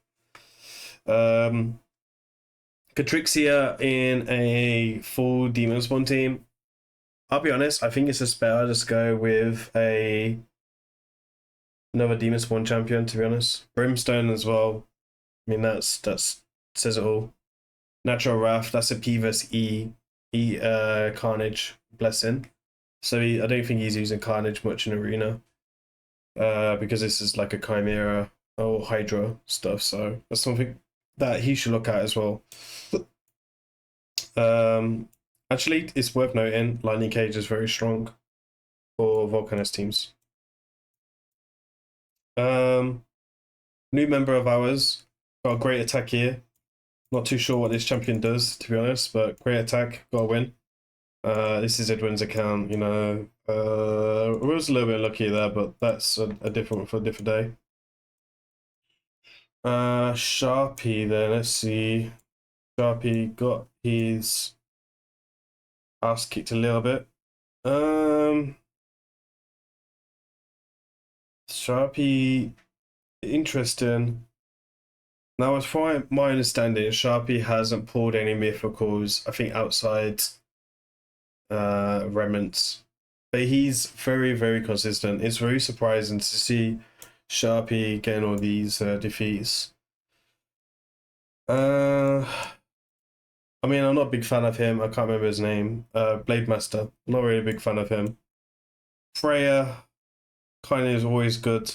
Speaker 1: Catrixia in a full Demon Spawn team. I'll be honest, I think it's just better just go with another Demon Spawn champion, to be honest. Brimstone as well. I mean, that says it all. Natural Wrath, that's a P vs E Carnage Blessing. So I don't think he's using Carnage much in Arena. Because this is like a Chimera or Hydra stuff, so that's something that he should look at as well. Actually, it's worth noting, Lightning Cage is very strong for Volcanus teams. New member of ours, got a great attack here. Not too sure what this champion does, to be honest, but great attack, got a win. This is Edwin's account, you know. We was a little bit lucky there, but that's a different one for a different day. Sharpie then, let's see. Sharpie got his ass kicked a little bit. Sharpie, interesting. Now, as far as my understanding, Sharpie hasn't pulled any mythicals, I think, outside remnants. But he's very, very consistent. It's very surprising to see Sharpie getting all these defeats. I mean, I'm not a big fan of him. I can't remember his name. Blade Master. Not really a big fan of him. Freya kind of is always good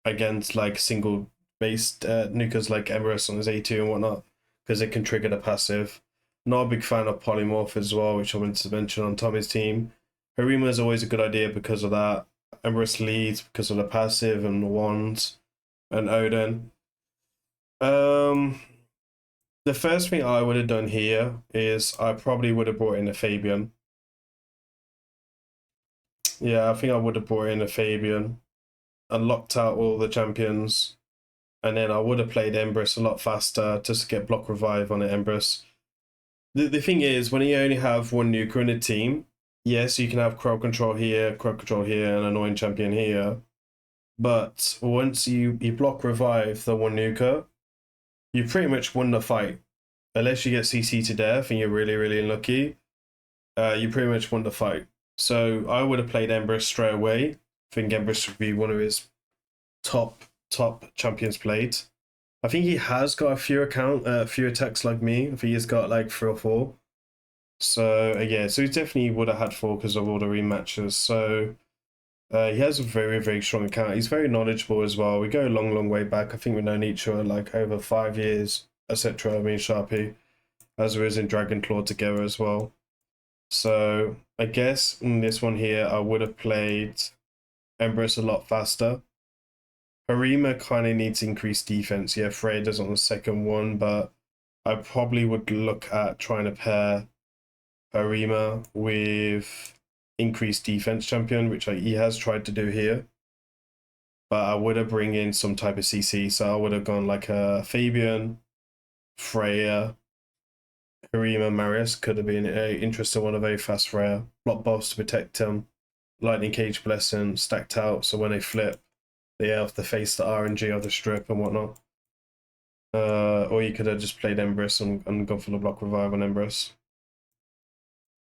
Speaker 1: against like single based nukers like Embers on his A2 and whatnot, because it can trigger the passive. Not a big fan of Polymorph as well, which I wanted to mention on Tommy's team. Harima is always a good idea because of that. Embers leads because of the passive and the wands, and Odin. The first thing I would have done here is I probably would have brought in a Fabian. Yeah, I think I would have brought in a Fabian and locked out all the champions. And then I would have played Empress a lot faster just to get block revive on the Empress. The thing is, when you only have one nuker in a team, yes, you can have crowd control here, and annoying champion here. But once you block revive the one nuker, you pretty much won the fight. Unless you get CC to death and you're really, really unlucky, you pretty much won the fight. So I would have played Empress straight away. I think Empress would be one of his top champions played. I think he has got a few attacks like me. I think he's got like 3 or 4. So yeah, so he definitely would have had 4 because of all the rematches. So he has a very, very strong account. He's very knowledgeable as well. We go a long, long way back. I think we've known each other like over 5 years, etc. I mean, Sharpie, as we was in Dragon Claw together as well. So I guess in this one here, I would have played Empress a lot faster. Harima kind of needs increased defense. Yeah, Freya does on the second one, but I probably would look at trying to pair Harima with increased defense champion, which he has tried to do here. But I would have bring in some type of CC, so I would have gone like a Fabian, Freya, Harima, Marius could have been an interesting one, a very fast Freya. Block boss to protect him, Lightning Cage Blessing stacked out, so when they flip, they have to face the RNG of the strip and whatnot. Or you could have just played Empress and gone for the block revive on Empress.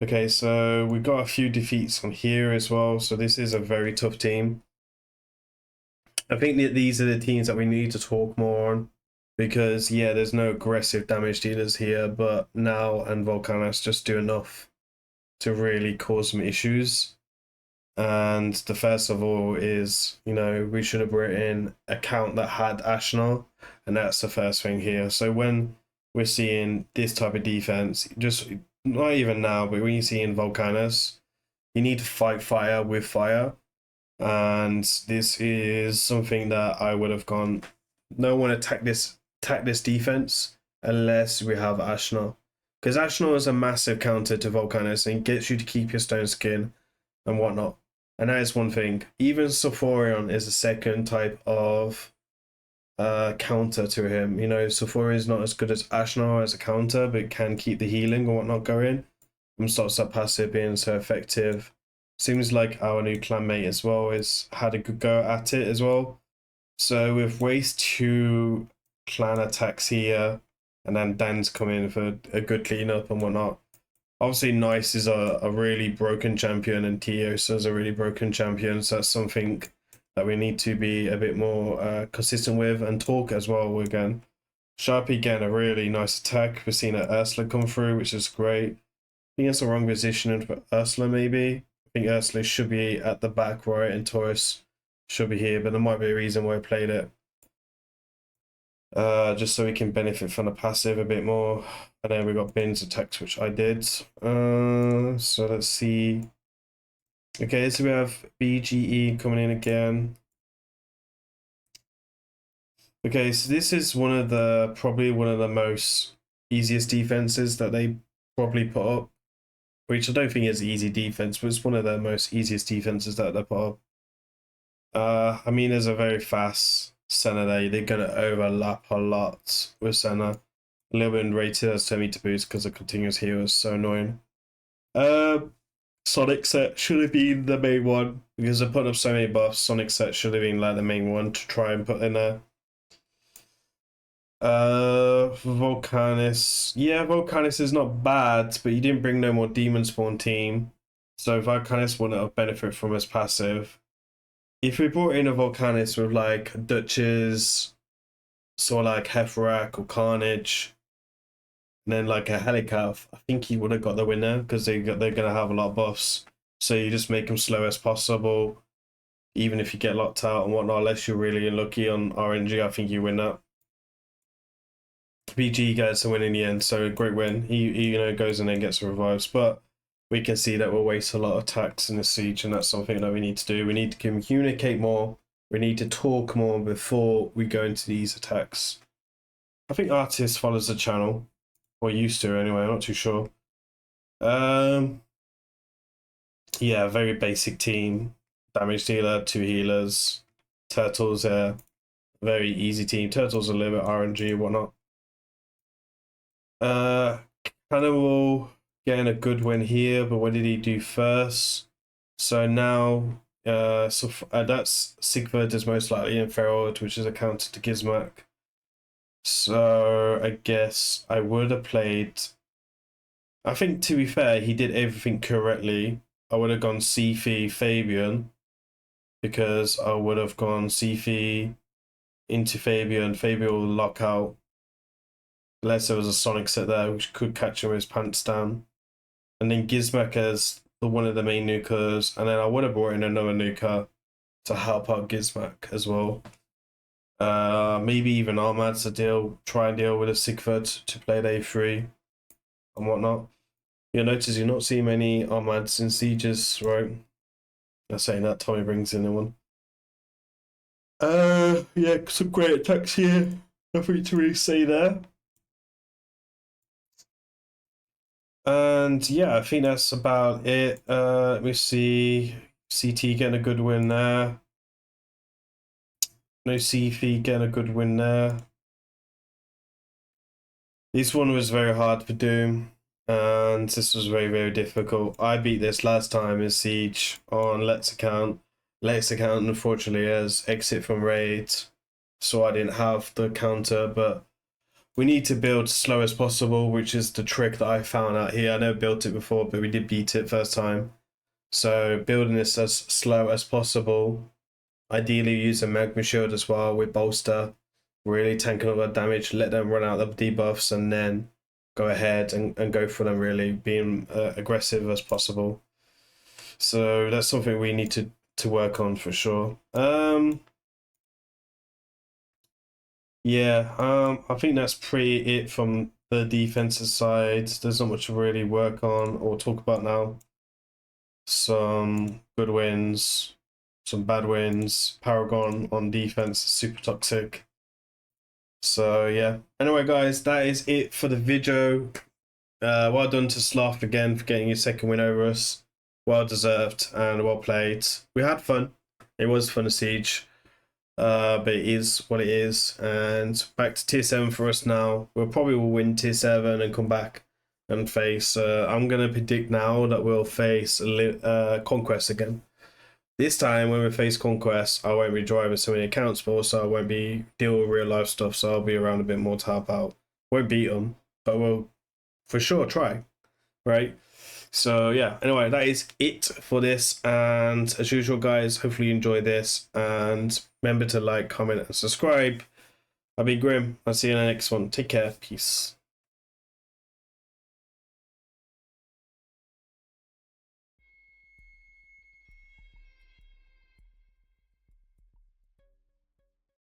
Speaker 1: Okay, so we got a few defeats on here as well, so this is a very tough team. I think that these are the teams that we need to talk more on, because yeah, there's no aggressive damage dealers here, but Now and Volcanos just do enough to really cause some issues. And the first of all is, you know, we should have brought in a count that had Ashnar, and that's the first thing here. So when we're seeing this type of defense, just not even now, but when you see in Volcanos, you need to fight fire with fire. And this is something that I would have gone, no one attack this defense unless we have Ashnar. Because Ashnar is a massive counter to Volcanos and gets you to keep your stone skin and whatnot. And that is one thing. Even Sophorion is a second type of counter to him. You know, Sophorion is not as good as Ashnar as a counter, but it can keep the healing and whatnot going and stops that passive being so effective. Seems like our new clanmate as well has had a good go at it as well. So we've wasted 2 clan attacks here, and then Dan's come in for a good cleanup and whatnot. Obviously, Nice is a really broken champion, and Tiosa is a really broken champion, so that's something that we need to be a bit more consistent with and talk as well again. Sharpie again, a really nice attack. We're seeing Ursula come through, which is great. I think it's the wrong position for Ursula, maybe. I think Ursula should be at the back right, and Taurus should be here, but there might be a reason why I played it. Just so we can benefit from the passive a bit more. And then we got Bin's attacks, which I did. So let's see. Okay, so we have BGE coming in again. Okay, so this is probably one of the most easiest defenses that they probably put up, which I don't think is easy defense, but it's one of the most easiest defenses that they put up. I mean, there's a very fast Senna there. They're going to overlap a lot with Senna. A little bit rated as Tommy to boost because the continuous heal is so annoying. Sonic set should have been the main one because they put up so many buffs. Sonic set should have been like the main one to try and put in there. Volcanis. Yeah, Volcanis is not bad, but you didn't bring no more demon spawn team. So Volcanis wouldn't have benefited from his passive. If we brought in a Volcanis with like Duchess, so like Hefrak or Carnage, And then like a Helicav, I think he would have got the winner because they're gonna have a lot of buffs. So you just make them slow as possible, even if you get locked out and whatnot. Unless you're really unlucky on RNG, I think you win that. BG gets a win in the end, so a great win. He goes in and gets revives, but we can see that we'll waste a lot of attacks in the siege, and that's something that we need to do. We need to communicate more. We need to talk more before we go into these attacks. I think Artist follows the channel, or used to anyway. I'm not too sure. Yeah, very basic team. Damage dealer, 2 healers, turtles. Very easy team. Turtles a little bit RNG and whatnot. Cannibal getting a good win here, but what did he do first? So now, that's Sigurd is most likely in Ferald, which is a counter to Gizmak. So I guess I would have played. I think, to be fair, he did everything correctly. I would have gone Sifi Fabian, because I would have gone Sifi into Fabian. Fabian will lock out. Unless there was a Sonic set there, which could catch him with his pants down. And then Gizmak as one of the main nukers. And then I would have brought in another nuker to help out Gizmak as well. Maybe even Armad's a deal. Try and deal with a Sigurd to play at A3 and whatnot. You'll notice you're not seeing many Armads in sieges, right? I'm saying that Tommy brings in one. Yeah, some great attacks here. Nothing to really say there. And yeah, I think that's about it. Let me see. CT getting a good win there. No CF getting a good win there. This one was very hard for Doom, and this was very, very difficult. I beat this last time in Siege on Let's account. Let's account, unfortunately, has exit from Raid, so I didn't have the counter, but we need to build slow as possible, which is the trick that I found out here. I never built it before, but we did beat it first time. So building this as slow as possible. Ideally use a magma shield as well with bolster. Really tanking all that damage, let them run out the debuffs, and then go ahead and go for them, really being aggressive as possible. So that's something we need to work on for sure. Yeah, I think that's pretty it from the defensive side. There's not much to really work on or talk about now. Some good wins, some bad wins. Paragon on defense, super toxic. So yeah. Anyway, guys, that is it for the video. Well done to Sloth again for getting your second win over us. Well deserved and well played. We had fun. It was fun to siege. But it is what it is, and back to tier 7 for us now. We'll probably win tier 7 and come back and face. I'm gonna predict now that we'll face Conquest again. This time, when we face Conquest, I won't be driving so many accounts, but also I won't be dealing with real life stuff, so I'll be around a bit more to help out. Won't beat them, but we'll for sure try, right? So yeah, anyway, that is it for this, and as usual, guys, hopefully you enjoy this, and remember to like, comment, and subscribe. I'll be Grim. I'll see you in the next one. Take care. Peace.